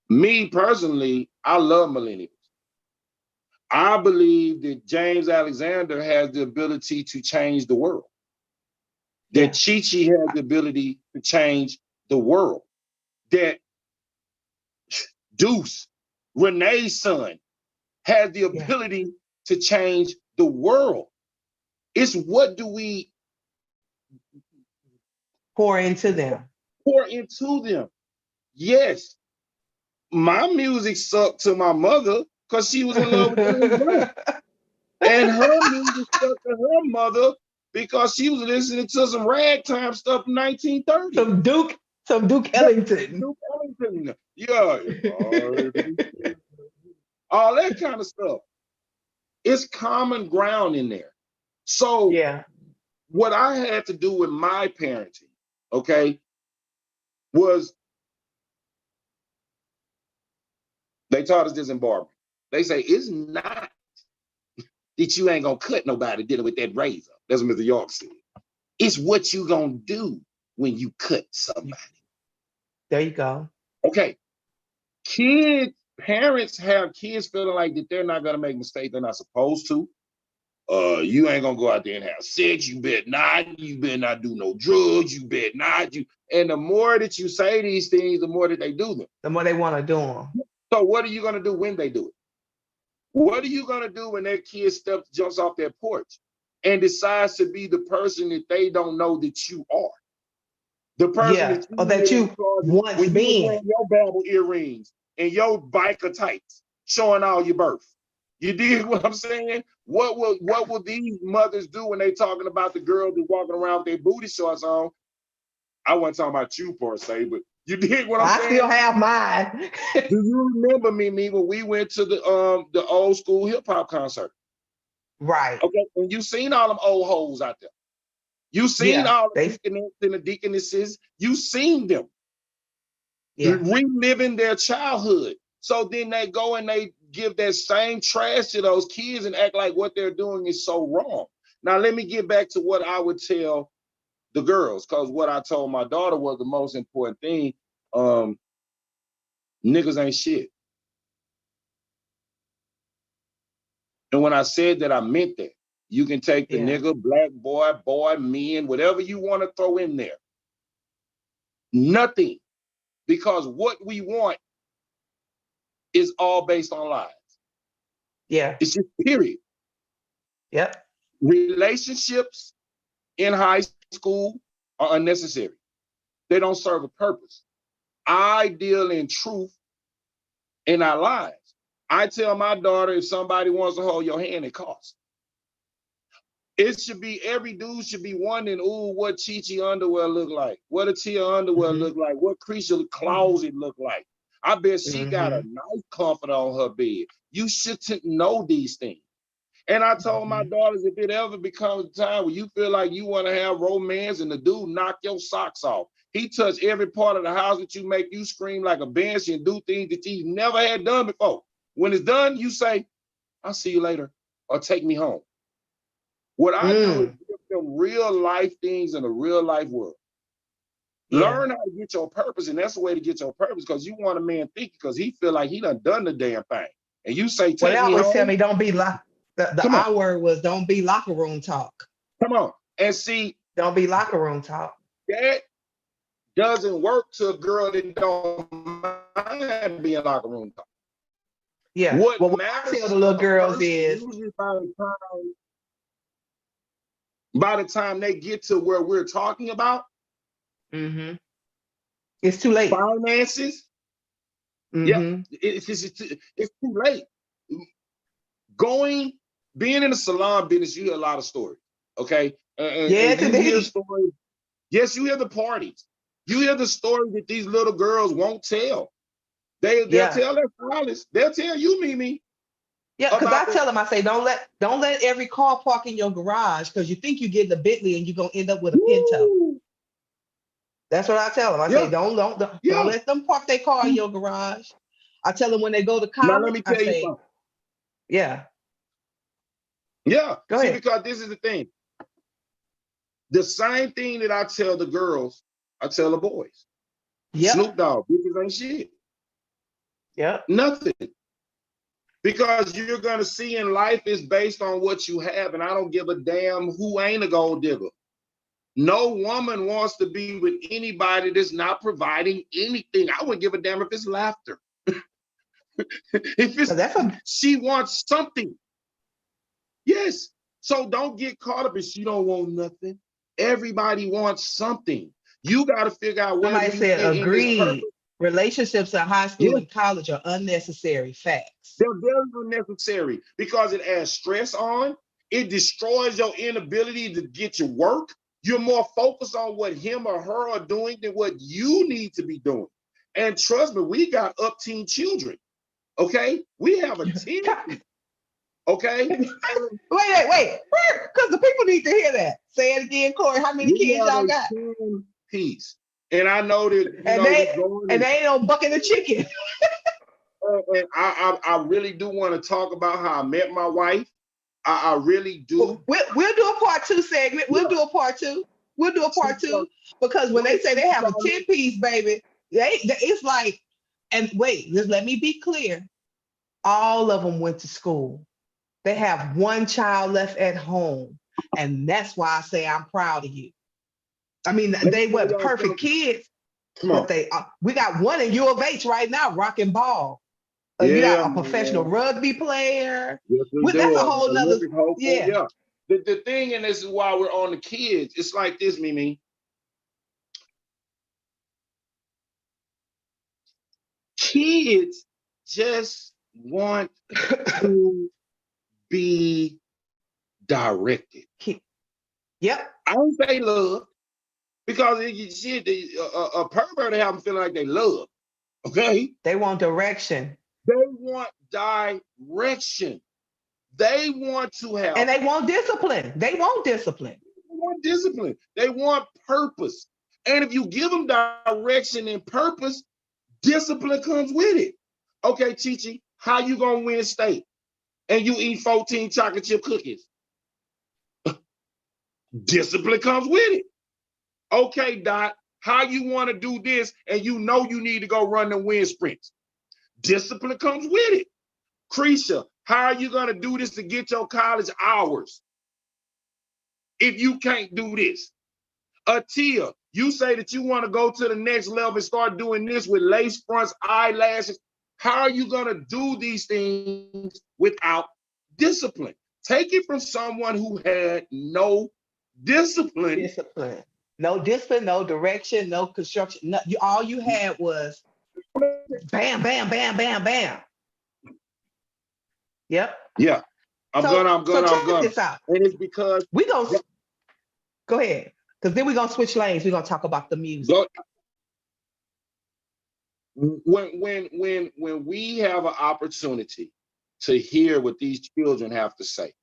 Me personally, I love millennials. I believe that James Alexander has the ability to change the world. That Chi-Chi has the ability to change the world. That Deuce, Renee's son, has the ability to change the world. It's what do we pour into them? Pour into them. Yes, my music sucked to my mother because she was in love with James Brown. And her music stuck to her mother because she was listening to some ragtime stuff in 1930. Some Duke Ellington. Duke Ellington. Yeah. All that kind of stuff. It's common ground in there. So what I had to do with my parenting, okay, was they taught us this in Barbara. They say, it's not that you ain't gonna cut nobody dealing with that razor. That's what Mr. York said. It's what you gonna do when you cut somebody. There you go. Okay. Parents have kids feeling like that they're not gonna make mistakes they're not supposed to. You ain't gonna go out there and have sex. You better not. You better not do no drugs. You better not. And the more that you say these things, the more that they do them. The more they want to do them. So what are you gonna do when they do it? What are you gonna do when that kid jumps off their porch and decides to be the person that they don't know that you are? The person that you once been. Your babble earrings and your biker tights, showing all your birth. You dig what I'm saying? What will these mothers do when they talking about the girls that walking around with their booty shorts on? I wasn't talking about you per se, but you dig what I'm saying? I still have mine. Do you remember me when we went to the old school hip hop concert? Right. Okay, and you seen all them old hoes out there. You seen all the deaconess and the deaconesses. You seen them reliving their childhood. So then they go and they give that same trash to those kids and act like what they're doing is so wrong. Now, let me get back to what I would tell the girls, because what I told my daughter was the most important thing. Niggas ain't shit. And when I said that, I meant that. You can take the nigga, black boy, men, whatever you want to throw in there. Nothing. Because what we want is all based on lies. Yeah. It's just period. Yep. Relationships in high school are unnecessary. They don't serve a purpose. I deal in truth in our lives. I tell my daughter, if somebody wants to hold your hand, it costs. It should be, every dude should be wondering, ooh, what Chi-Chi underwear look like? What a Tia underwear look like? What creature closet look like? I bet she got a nice comfort on her bed. You shouldn't know these things. And I told my daughters, if it ever becomes a time where you feel like you want to have romance and the dude knock your socks off, he touch every part of the house that you make you scream like a banshee and do things that you never had done before. When it's done, you say, I'll see you later, or take me home. What I do is give them real life things in a real life world. Learn how to get your purpose, and that's the way to get your purpose, because you want a man thinking because he feel like he done the damn thing. And you say, take me home. They always tell me don't be the I word was don't be locker room talk. Come on. And see. Don't be locker room talk. doesn't work to a girl that don't mind being locker room talk. Yeah. What Well, what I matters tell the to little a girls person, is, usually by the time they get to where we're talking about it's too late. finances, it's too late. Being in the salon business, you hear a lot of stories, okay? And you hear stories. Yes, you hear the parties. You hear the stories that these little girls won't tell. They'll tell their stylists. They'll tell you, Mimi. Yeah, because I tell them, I say, don't let every car park in your garage because you think you're getting a Bentley and you're gonna end up with a Pinto. That's what I tell them. I say, don't let them park their car in your garage. I tell them when they go to college, now let me tell you something. Yeah. Go ahead. Because this is the thing. The same thing that I tell the girls, I tell the boys. Snoop Dogg, bitches ain't shit. Nothing. Because you're gonna see in life is based on what you have, and I don't give a damn who ain't a gold digger. No woman wants to be with anybody that's not providing anything. I wouldn't give a damn if it's laughter. If it's she wants something. Yes. So don't get caught up if she don't want nothing. Everybody wants something. You got to figure out where somebody said agreed. Relationships in high school and college are unnecessary. Facts. They're very unnecessary because it adds stress on. It destroys your inability to get your work. You're more focused on what him or her are doing than what you need to be doing. And trust me, we got up-teen children. Okay? We have a team. Okay? Wait. Because the people need to hear that. Say it again, Corey. How many kids y'all got? Piece. And I know that they ain't no bucket of chicken. And I really do want to talk about how I met my wife. I really do. We'll do a part 2 segment. We'll do a part 2. We'll do a part 2 because when they say they have a 10-piece, baby, it's like, and wait, just let me be clear. All of them went to school. They have one child left at home. And that's why I say I'm proud of you. I mean, they weren't perfect kids, but we got one in U of H right now, rocking ball. You got a professional rugby player. Yes, that's a whole nother. Yeah. The thing, and this is why we're on the kids. It's like this, Mimi. Kids just want to be directed. Yep. I don't say love because a pervert have them feeling like they love. Okay. They want direction. They want direction. They want to have. And they want discipline. They want discipline. They want discipline. They want purpose. And if you give them direction and purpose, discipline comes with it. Okay, Chichi, how you gonna win state? And you eat 14 chocolate chip cookies. Discipline comes with it. Okay, Dot, how you want to do this and you know you need to go run the wind sprints? Discipline comes with it. Creisha, how are you going to do this to get your college hours if you can't do this? Atia, you say that you want to go to the next level and start doing this with lace fronts, eyelashes. How are you going to do these things without discipline? Take it from someone who had no discipline. No discipline, no direction, no construction. All you had was bam, bam, bam, bam, bam. Yep. Yeah. I'm gonna. Check this out. And it's because we gonna go ahead. Because then we're gonna switch lanes. We're gonna talk about the music. When we have an opportunity to hear what these children have to say,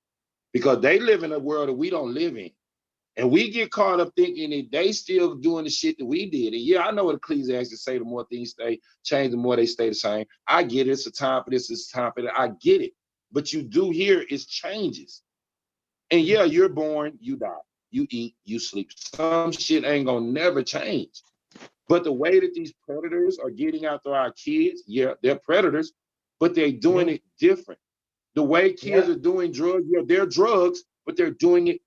because they live in a world that we don't live in. And we get caught up thinking that they still doing the shit that we did. And yeah, I know what Ecclesiastes say, the more things they change, the more they stay the same. I get it. It's a time for this. It's a time for that. I get it. But you do hear it's changes. And yeah, you're born, you die, you eat, you sleep. Some shit ain't gonna never change. But the way that these predators are getting after our kids, yeah, they're predators, but they're doing it different. The way kids are doing drugs, yeah, they're drugs, but they're doing it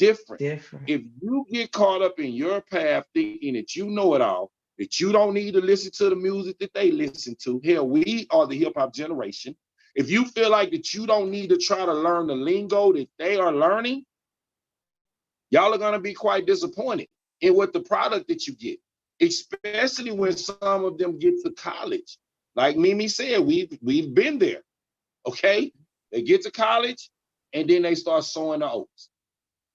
different. Different. If you get caught up in your path thinking that you know it all, that you don't need to listen to the music that they listen to. Hell, we are the hip hop generation. If you feel like that you don't need to try to learn the lingo that they are learning, y'all are going to be quite disappointed in what the product that you get, especially when some of them get to college. Like Mimi said, we've been there. Okay, they get to college and then they start sowing the oats.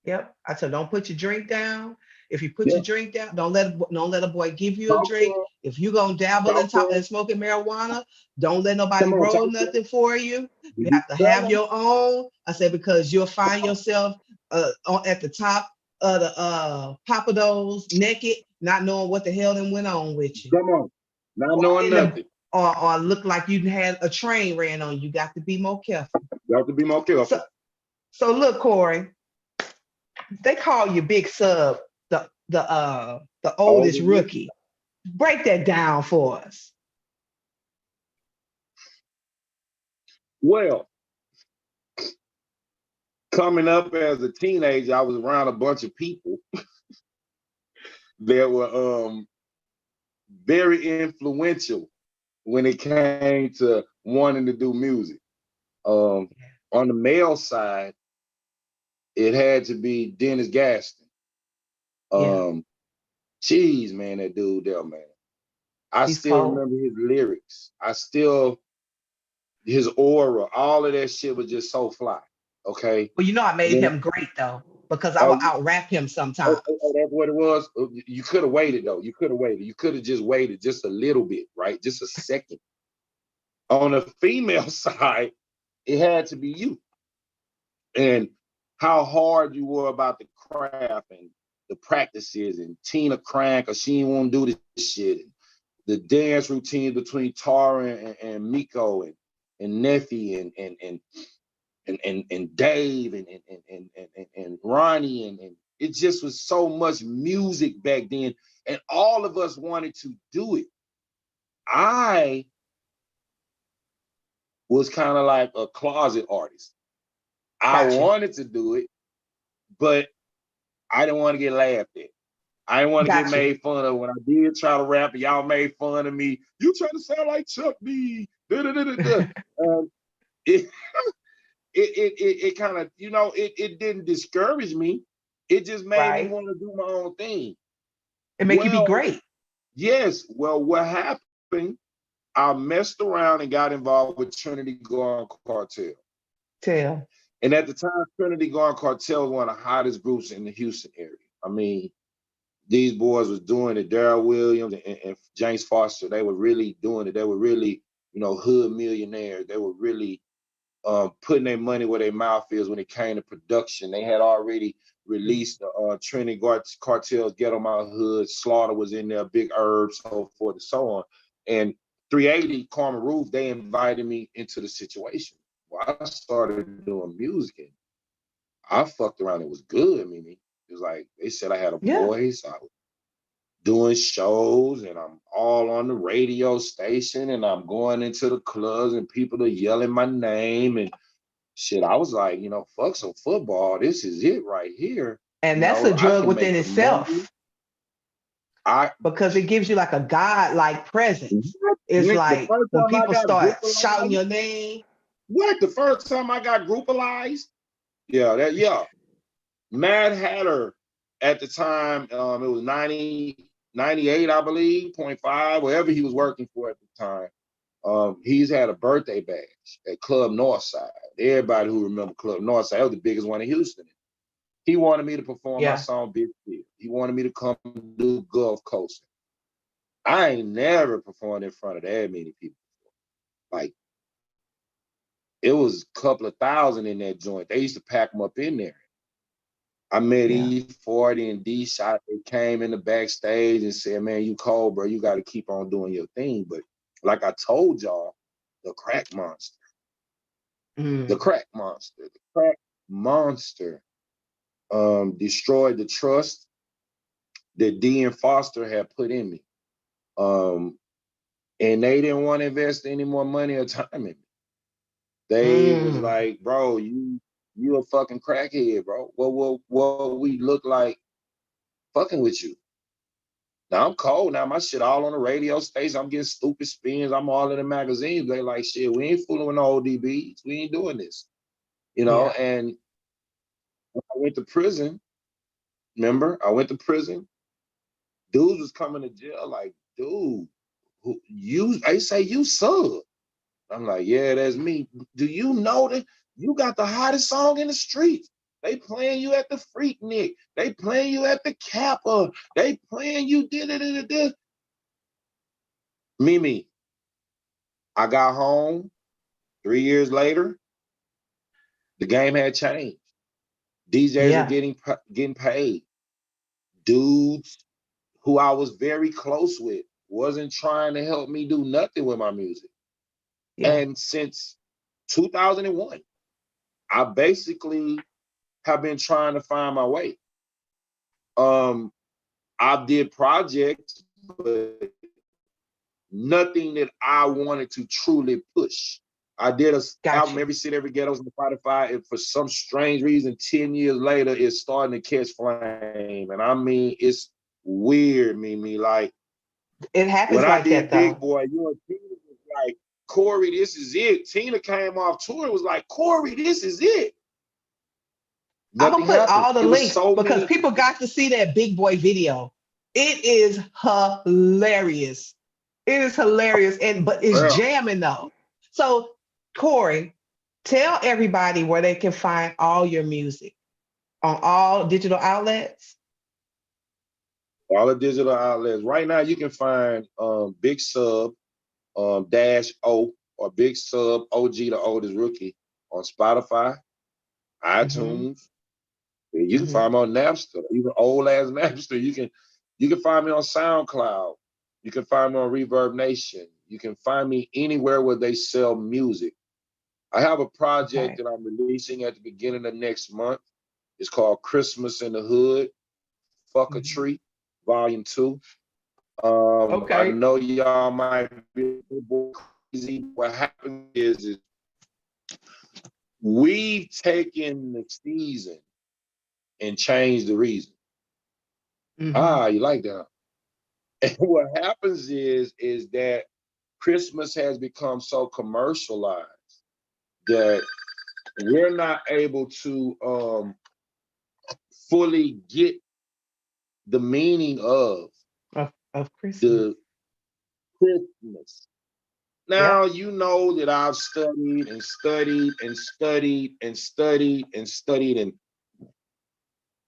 Yep. I said, don't put your drink down. If you put Yeah, your drink down, don't let a boy give you a talk to drink. them, If you gonna dabble talk and to talk them. and smoking marijuana, don't let nobody Come on, roll talk to nothing for you. You them. have to Tell have them. your own. I said because you'll find yourself at the top of the Papados naked, not knowing what the hell then went on with you, Come on, not or knowing in the nothing. or look like you had a train ran on you. You got to be more careful. You have to be more So careful. so look, Corey, they call you Big Sub, the oldest Older rookie. rookie. Break that down for us. Well, coming up as a teenager, I was around a bunch of people that were very influential when it came to wanting to do music. Um, on the male side, it had to be Dennis Gaston. Yeah, Jeez, man, that dude there, man. I he's still cold. remember his lyrics. His aura, all of that shit was just so fly. Okay. Well, I made Then, him great though, because I oh, would out rap him oh, sometimes. oh, oh, that's what it was. You could have waited though. You could have waited. You could have just waited just a little bit, right? Just a second. On the female side, it had to be you. And how hard you were about the craft and the practices, and Tina crying because she didn't want to do this shit. And the dance routine between Tara and Miko and Neffy and Dave and Ronnie and it just was so much music back then, and all of us wanted to do it. I was kind of like a closet artist. I Gotcha. wanted to do it, but I didn't want to get laughed at. I didn't want to get Gotcha. made fun of when I did try to rap, and y'all made fun of me. You trying to sound like Chuck D. Da, da, da, da, da. Um, it, it kind of, it didn't discourage me. It just made me Right. want to do my own thing. It make you be Well, great. yes. Well, what happened? I messed around and got involved with Trinity Garden Cartel. Tell. And at the time, Trinity Garden Cartel was one of the hottest groups in the Houston area. I mean, these boys was doing it. Darryl Williams and James Foster, they were really doing it. They were really, hood millionaires. They were really putting their money where their mouth is when it came to production. They had already released the Trinity Cartel's Get On My Hood. Slaughter was in there, Big Herb, so forth and so on. And 380, Karma Roof, they invited me into the situation. Well, I started doing music and I fucked around. It was good, Mimi. It was like, they said I had a Yeah. voice. I was doing shows and I'm all on the radio station and I'm going into the clubs and people are yelling my name and shit. I was like, fuck some football. This is it right here. And that's a I drug can within make the money. itself because it gives you like a God-like presence. It's The like first when time I people got start shouting groupalized, your name. the first time I got groupalized? Yeah. Mad Hatter at the time, it was 98, I believe, .5, wherever he was working for at the time. He's had a birthday bash at Club Northside. Everybody who remember Club Northside, that was the biggest one in Houston. He wanted me to perform my Yeah. song Big Field. He wanted me to come do Gulf Coast. I ain't never performed in front of that many people. Like, it was a couple of thousand in that joint. They used to pack them up in there. I met Yeah. E40 and D-Shot. They came in the backstage and said, man, you cold, bro. You got to keep on doing your thing. But like I told y'all, the crack monster, the Mm. crack monster, the crack monster destroyed the trust that D and Foster had put in me. And they didn't want to invest any more money or time in me. They was Mm. like, bro, you you a fucking crackhead, bro. What we look like fucking with you. Now I'm cold. Now my shit all on the radio station. I'm getting stupid spins. I'm all in the magazines. They like, shit, we ain't fooling with no ODBs. We ain't doing this. Yeah. And when I went to prison, remember, I went to prison. Dudes was coming to jail like, dude, they say you sub. I'm like, yeah, that's me. Do you know that you got the hottest song in the streets? They playing you at the Freaknik. They playing you at the Kappa. They playing you da. Mimi, I got home 3 years later. The game had changed. DJs are Yeah. getting paid. Dudes who I was very close with wasn't trying to help me do nothing with my music. Yeah. And since 2001, I basically have been trying to find my way. I did projects, but nothing that I wanted to truly push. I did an album, Every City, Every Ghetto's on Spotify, and for some strange reason, 10 years later, it's starting to catch flame. And I mean, it's weird, Mimi. Like, it happens when I like did that, Big though. Boy, you and Tina was like, Corey, this is it. Tina came off tour and was like, Corey, this is it. I'm gonna Nothing put happened. all the It was links so because many. people got to see that Big Boy video. It is hilarious. It is hilarious, but it's Well, jamming though. So, Corey, tell everybody where they can find all your music on all digital outlets. all the digital outlets. Right now, you can find Big Sub Dash O or Big Sub OG the Oldest Rookie on Spotify, Mm-hmm. iTunes. You can Mm-hmm. find me on Napster, even old ass Napster. You can find me on SoundCloud. You can find me on Reverb Nation. You can find me anywhere where they sell music. I have a project Okay. that I'm releasing at the beginning of next month. It's called Christmas in the Hood, Fuck a Mm-hmm. Tree, Volume 2. I Okay. know y'all might be crazy. What happens is we've taken the season and changed the reason. Mm-hmm. Ah, you like that? And what happens is that Christmas has become so commercialized that we're not able to fully get the meaning of Of Christmas. the Christmas. Now, Yep. you know that I've studied and studied and studied and studied and studied and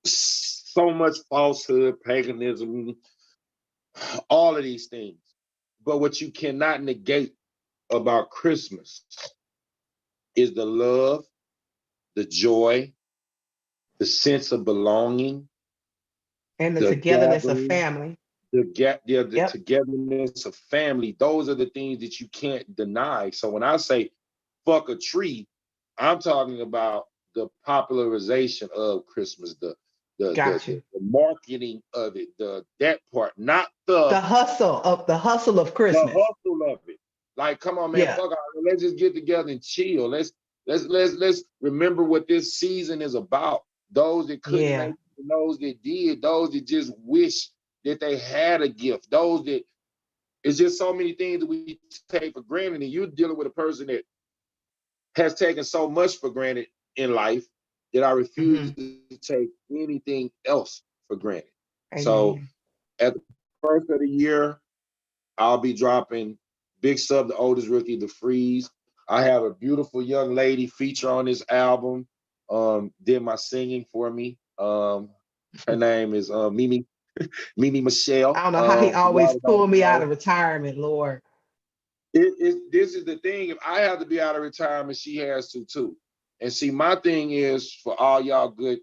so much falsehood, paganism, all of these things. But what you cannot negate about Christmas is the love, the joy, the sense of belonging, And the the togetherness of gathering, family. the Yep. togetherness of family. Those are the things that you can't deny. So when I say fuck a tree, I'm talking about the popularization of Christmas, Got you. the marketing of it, that part, not the The hustle of the Christmas. hustle of it. Like, come on, man, Yeah. fuck all. Let's just get together and chill. Let's remember what this season is about. Those that couldn't make Yeah. it, those that did, those that just wish that they had a gift, those that it's just so many things that we take for granted. And you're dealing with a person that has taken so much for granted in life that I refuse Mm-hmm. to take anything else for granted. So Amen. at the first of the year, I'll be dropping Big Sub, the Oldest Rookie, The Freeze. I have a beautiful young lady feature on this album. Did my singing for me. Her name is MemeMichelle. I don't know how he For always y'all that don't pulled me out know, of retirement, Lord. this is the thing. If I have to be out of retirement, she has to too. And see, my thing is for all y'all good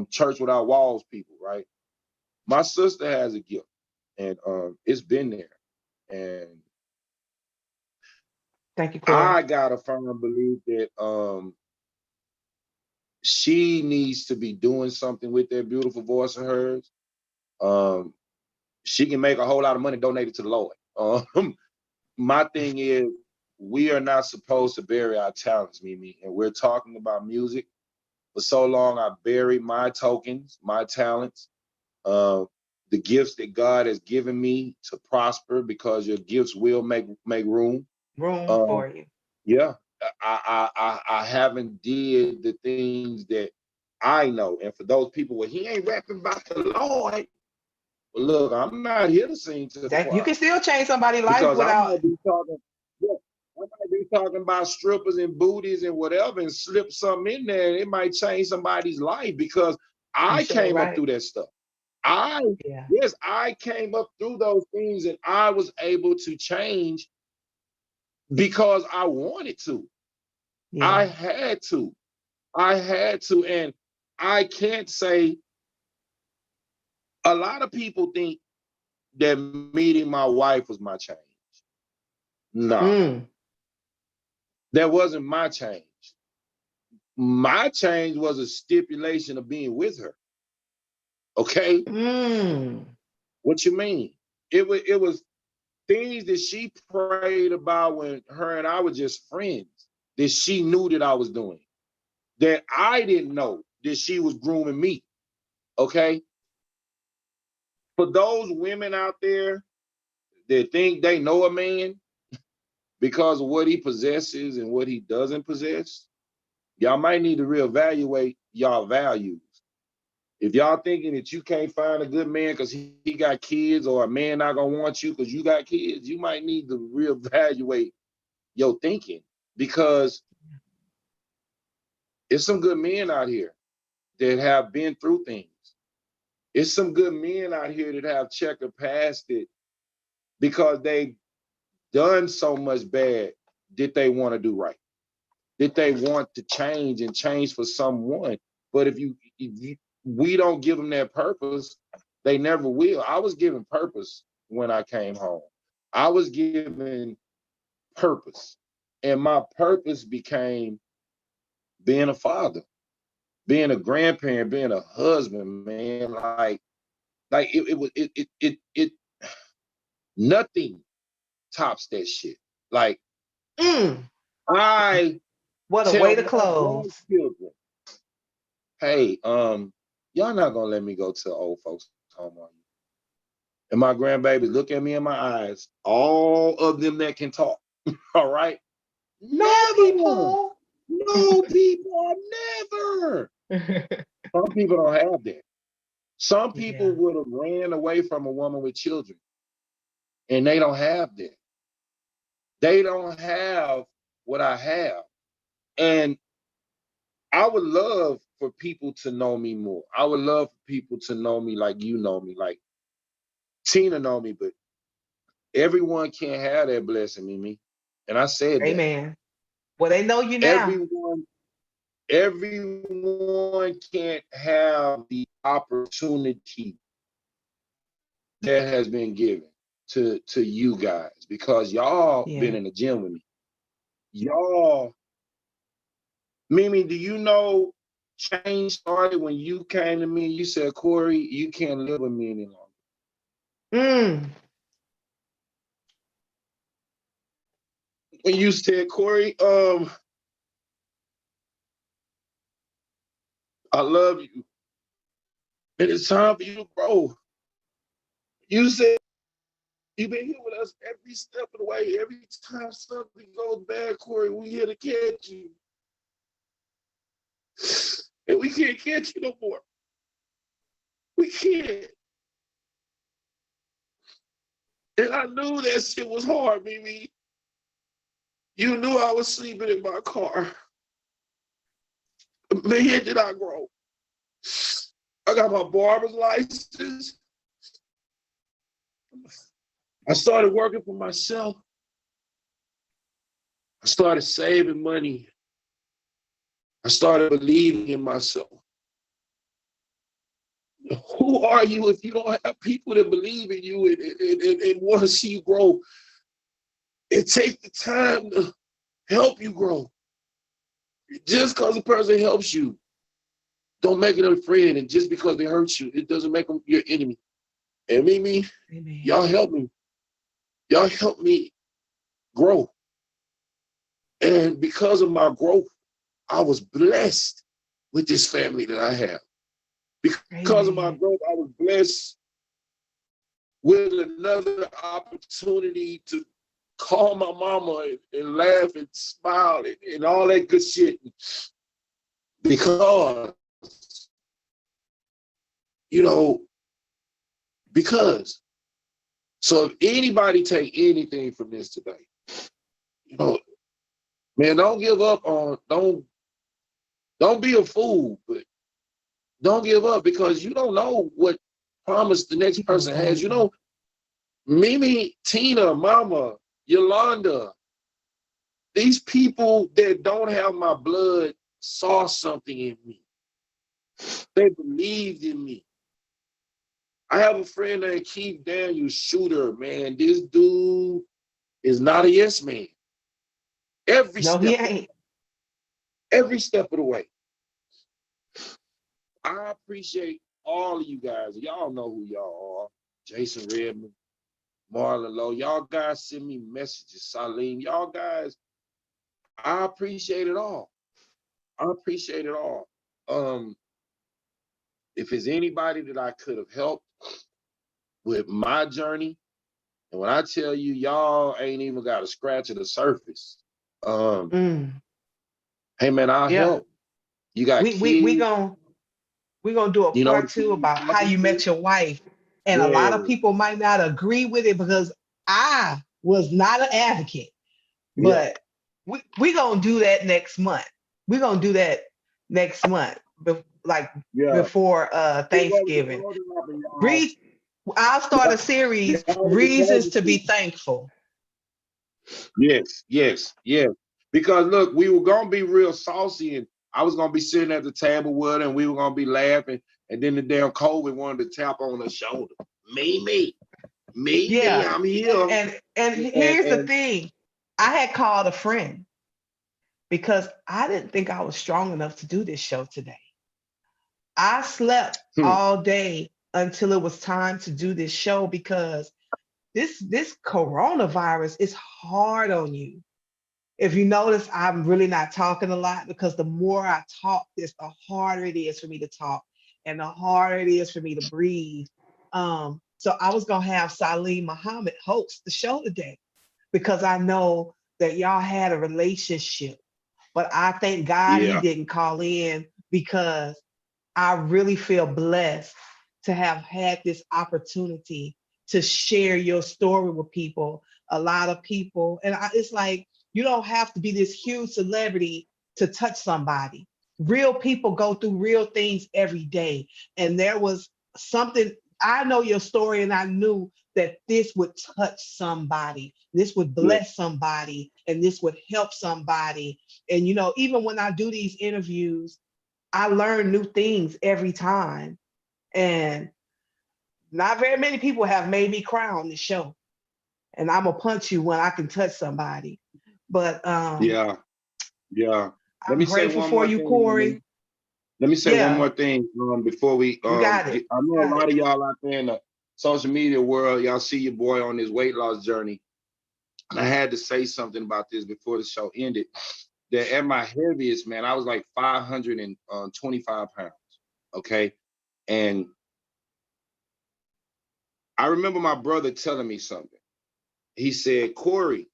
church without walls people, right? My sister has a gift, and it's been there. And Thank you, Corey. I got a firm belief that she needs to be doing something with that beautiful voice of hers. Um, she can make a whole lot of money donated to the Lord. My thing is, we are not supposed to bury our talents, Mimi. And we're talking about music. For so long, I buried my tokens, my talents, the gifts that God has given me to prosper, because your gifts will make room. Room Um, for you. yeah, I haven't did the things that I know. And for those people, well, he ain't rapping about the Lord. Well, look, I'm not here to sing to the That you choir, can still change somebody's life because I without. might be talking, yeah, I might be talking about strippers and booties and whatever, and slip something in there, and it might change somebody's life, because You I sure came up right. through that stuff. I Yeah. Yes, I came up through those things, and I was able to change because I wanted to. Yeah. I had to. I had to. And I can't say, a lot of people think that meeting my wife was my change. No, Mm. that wasn't my change. My change was a stipulation of being with her. Okay? Mm. What you mean? It was things that she prayed about when her and I were just friends, that she knew that I was doing, that I didn't know that she was grooming me. Okay? For those women out there that think they know a man because of what he possesses and what he doesn't possess, y'all might need to reevaluate y'all values. If y'all thinking that you can't find a good man because he got kids, or a man not gonna want you because you got kids, you might need to reevaluate your thinking, because it's some good men out here that have been through things. It's some good men out here that have checkered past it because they've done so much bad that they want to do right, that they want to change and change for someone. But if we don't give them that purpose, they never will. I was given purpose when I came home. I was given purpose. And my purpose became being a father, being a grandparent, being a husband, man. Like it was it nothing tops that shit. Like, Mm. I What a way tell to my close. grandchildren, hey, y'all not gonna let me go to old folks home on you. And my grandbabies look at me in my eyes, all of them that can talk. All right. No Never. people. No people, never. Some people don't have that. Some people Yeah. would have ran away from a woman with children, and they don't have that. They don't have what I have. And I would love for people to know me more. I would love for people to know me like you know me, like Tina know me, but everyone can't have that blessing, Mimi. And I said that. Amen. Well, they know you now. Everyone, everyone can't have the opportunity that has been given to you guys, because y'all been Yeah. in the gym with me. Y'all, Mimi, do you know change started when you came to me? You said, Corey, you can't live with me any longer. Mm. When you said, Corey, I love you, and it's time for you to grow. You said you've been here with us every step of the way. Every time something goes bad, Corey, we here to catch you. And we can't catch you no more. We can't. And I knew that shit was hard, Mimi. You knew I was sleeping in my car. Man, did I grow. I got my barber's license. I started working for myself. I started saving money. I started believing in myself. Who are you if you don't have people that believe in you and want to see you grow and take the time to help you grow? Just because a person helps you, don't make it a friend. And just because they hurt you, it doesn't make them your enemy. And Mimi, Amen. y'all help me. Y'all help me grow. And because of my growth, I was blessed with this family that I have. Because of my Amen. growth, I was blessed with another opportunity to call my mama and laugh and smile and all that good shit. Because, you know, because. So if anybody take anything from this today, you know, man, don't give up on, don't be a fool, but don't give up because you don't know what promise the next People person has. don't You know. know, Mimi, Tina, Mama, Yolanda, these people that don't have my blood saw something in me. They believed in me. I have a friend named Keith Daniels, shooter, man. This dude is not a yes man. Every No, he step of ain't. every step of the way. I appreciate all of you guys. Y'all know who y'all are. Jason Redmond, Marlon Lowe. Y'all guys send me messages. Salim, y'all guys, I appreciate it all. I appreciate it all. If it's anybody that I could have helped with my journey, and when I tell you, y'all ain't even got a scratch of the surface. Mm. Hey man, I'll Yeah. help. You got We we we kids, gonna we're gonna do a you know part the two kids about how talking you to? met your wife. And a lot Yeah, of people might not agree with it because I was not an advocate. yeah, But we gonna do that next month. We're gonna do that next month, like yeah. before The Thanksgiving. door is open, y'all. Read. I'll start a series, Y'all with the reasons to be gratitude. thankful. Yes, yes, yes. Because look, we were gonna be real saucy, and I was gonna be sitting at the table with her, and we were gonna be laughing, and then the damn COVID wanted to tap on her shoulder. Me, Yeah, I'm here. and here's the And thing. I had called a friend because I didn't think I was strong enough to do this show today. I slept hmm, all day until it was time to do this show because this coronavirus is hard on you. If you notice, I'm really not talking a lot because the more I talk this, the harder it is for me to talk and the harder it is for me to breathe. So I was gonna have Salim Muhammad host the show today because I know that y'all had a relationship. But I thank God he yeah, didn't call in because I really feel blessed to have had this opportunity to share your story with people. A lot of people, and it's like you don't have to be this huge celebrity to touch somebody. Real people go through real things every day. And there was something, I know your story, and I knew that this would touch somebody, this would yeah, bless somebody, and this would help somebody. And, even when I do these interviews, I learn new things every time. And not very many people have made me cry on this show. And I'm gonna punch you when I can touch somebody. But yeah, yeah. Let I'm me say grateful one for more you, thing, woman. Corey. Let me say one Yeah, more thing before we you got it. I You know a got lot it. of y'all out there in the social media world, y'all see your boy on his weight loss journey. And I had to say something about this before the show ended. That at my heaviest, man, I was like 525 pounds. Okay. And I remember my brother telling me something. He said, Corey,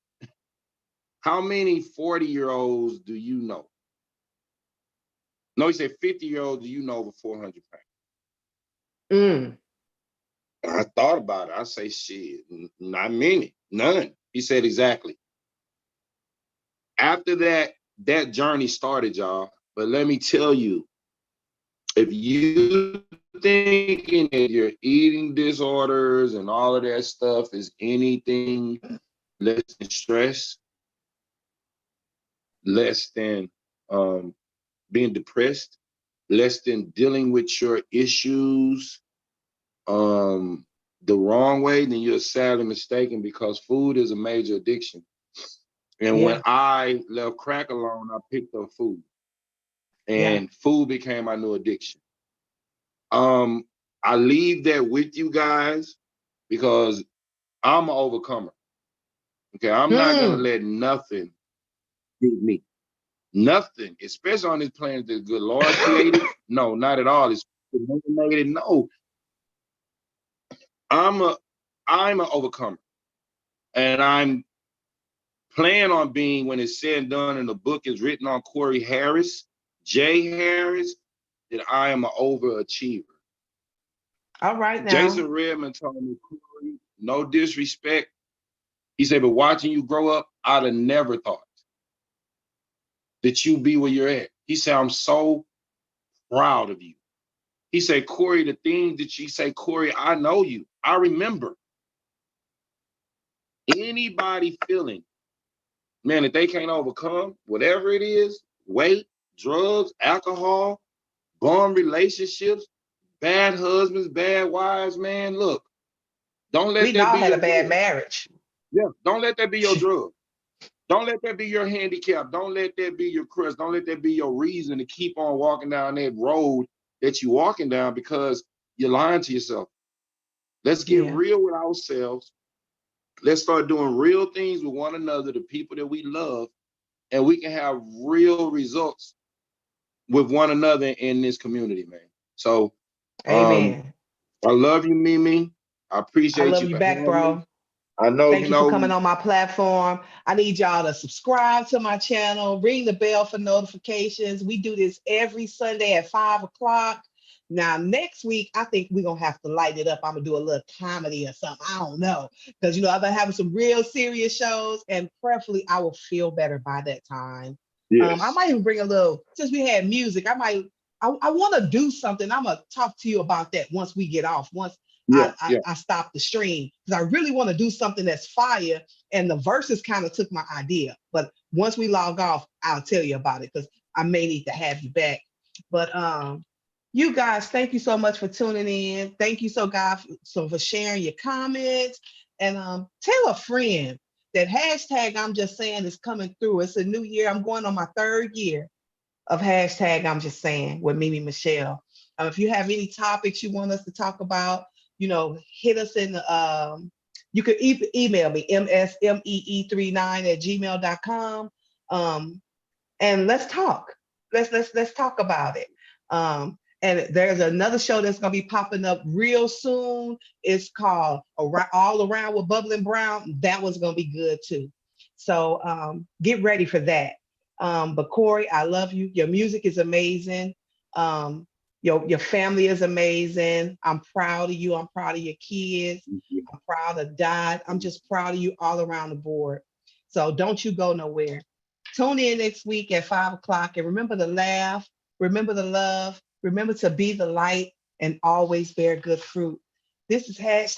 how many 40-year-olds do you know? No, he said 50-year-olds do you know over 400 pounds? Mm, And I thought about it. I say, shit, not many, none. He said, exactly. After that, that journey started, y'all. But let me tell you, if you thinking that your eating disorders and all of that stuff is anything less than stress, less than being depressed, less than dealing with your issues the wrong way, then you're sadly mistaken because food is a major addiction. And when yeah, I left crack alone, I picked up food, yeah. and food became my new addiction. Um, I leave that with you guys because I'm an overcomer. Okay, I'm not gonna Mm, let nothing beat me. Nothing, especially on this planet that the good Lord created. No, not at all. It's made. No, I'm an overcomer, and I'm plan on being, when it's said and done and the book is written on Corey Harris, Jay Harris, that I am an overachiever. All right now. Jason Redmond told me, Corey, no disrespect. He said, but watching you grow up, I'd have never thought that you'd be where you're at. He said, I'm so proud of you. He said, Corey, the things that you say, Corey, I know you. I remember. Anybody feeling, man, if they can't overcome whatever it is, weight, drugs, alcohol, bum relationships, bad husbands, bad wives, man, look, don't let We that all be had your a bad drug. marriage. Yeah, don't let that be your drug. Don't let that be your handicap. Don't let that be your crutch. Don't let that be your reason to keep on walking down that road that you're walking down, because you're lying to yourself. Let's get real with ourselves. Let's start doing real things with one another, the people that we love, and we can have real results with one another in this community, man. So, Amen. I love you, Mimi. I I appreciate love you you for back, having me. bro. I know, Thank you for coming on my platform. I need y'all to subscribe to my channel, ring the bell for notifications. We do this every Sunday at 5 o'clock. Now, next week, I think we're going to have to light it up. I'm going to do a little comedy or something. I don't know. Because, I've been having some real serious shows, and preferably I will feel better by that time. Yes. I might even bring a little, since we had music, I want to do something. I'm going to talk to you about that once we get off. Once I stopped the stream, because I really want to do something that's fire. And the verses kind of took my idea. But once we log off, I'll tell you about it, because I may need to have you back. But you guys, thank you so much for tuning in. Thank you for sharing your comments. And tell a friend that hashtag I'm Just Saying is coming through. It's a new year. I'm going on my 3rd year of hashtag I'm Just Saying with MemeMichelle. If you have any topics you want us to talk about, hit us in the, you could email me, msmee39@gmail.com. And let's talk. Let's talk about it. And there's another show that's going to be popping up real soon. It's called All Around with Bubbling Brown. That one's going to be good too. So get ready for that. But Corey, I love you. Your music is amazing. Your family is amazing. I'm proud of you. I'm proud of your kids. I'm proud of Dad. I'm just proud of you all around the board. So don't you go nowhere. Tune in next week at 5 o'clock, and remember to laugh, remember to love, remember to be the light, and always bear good fruit. This is hashtag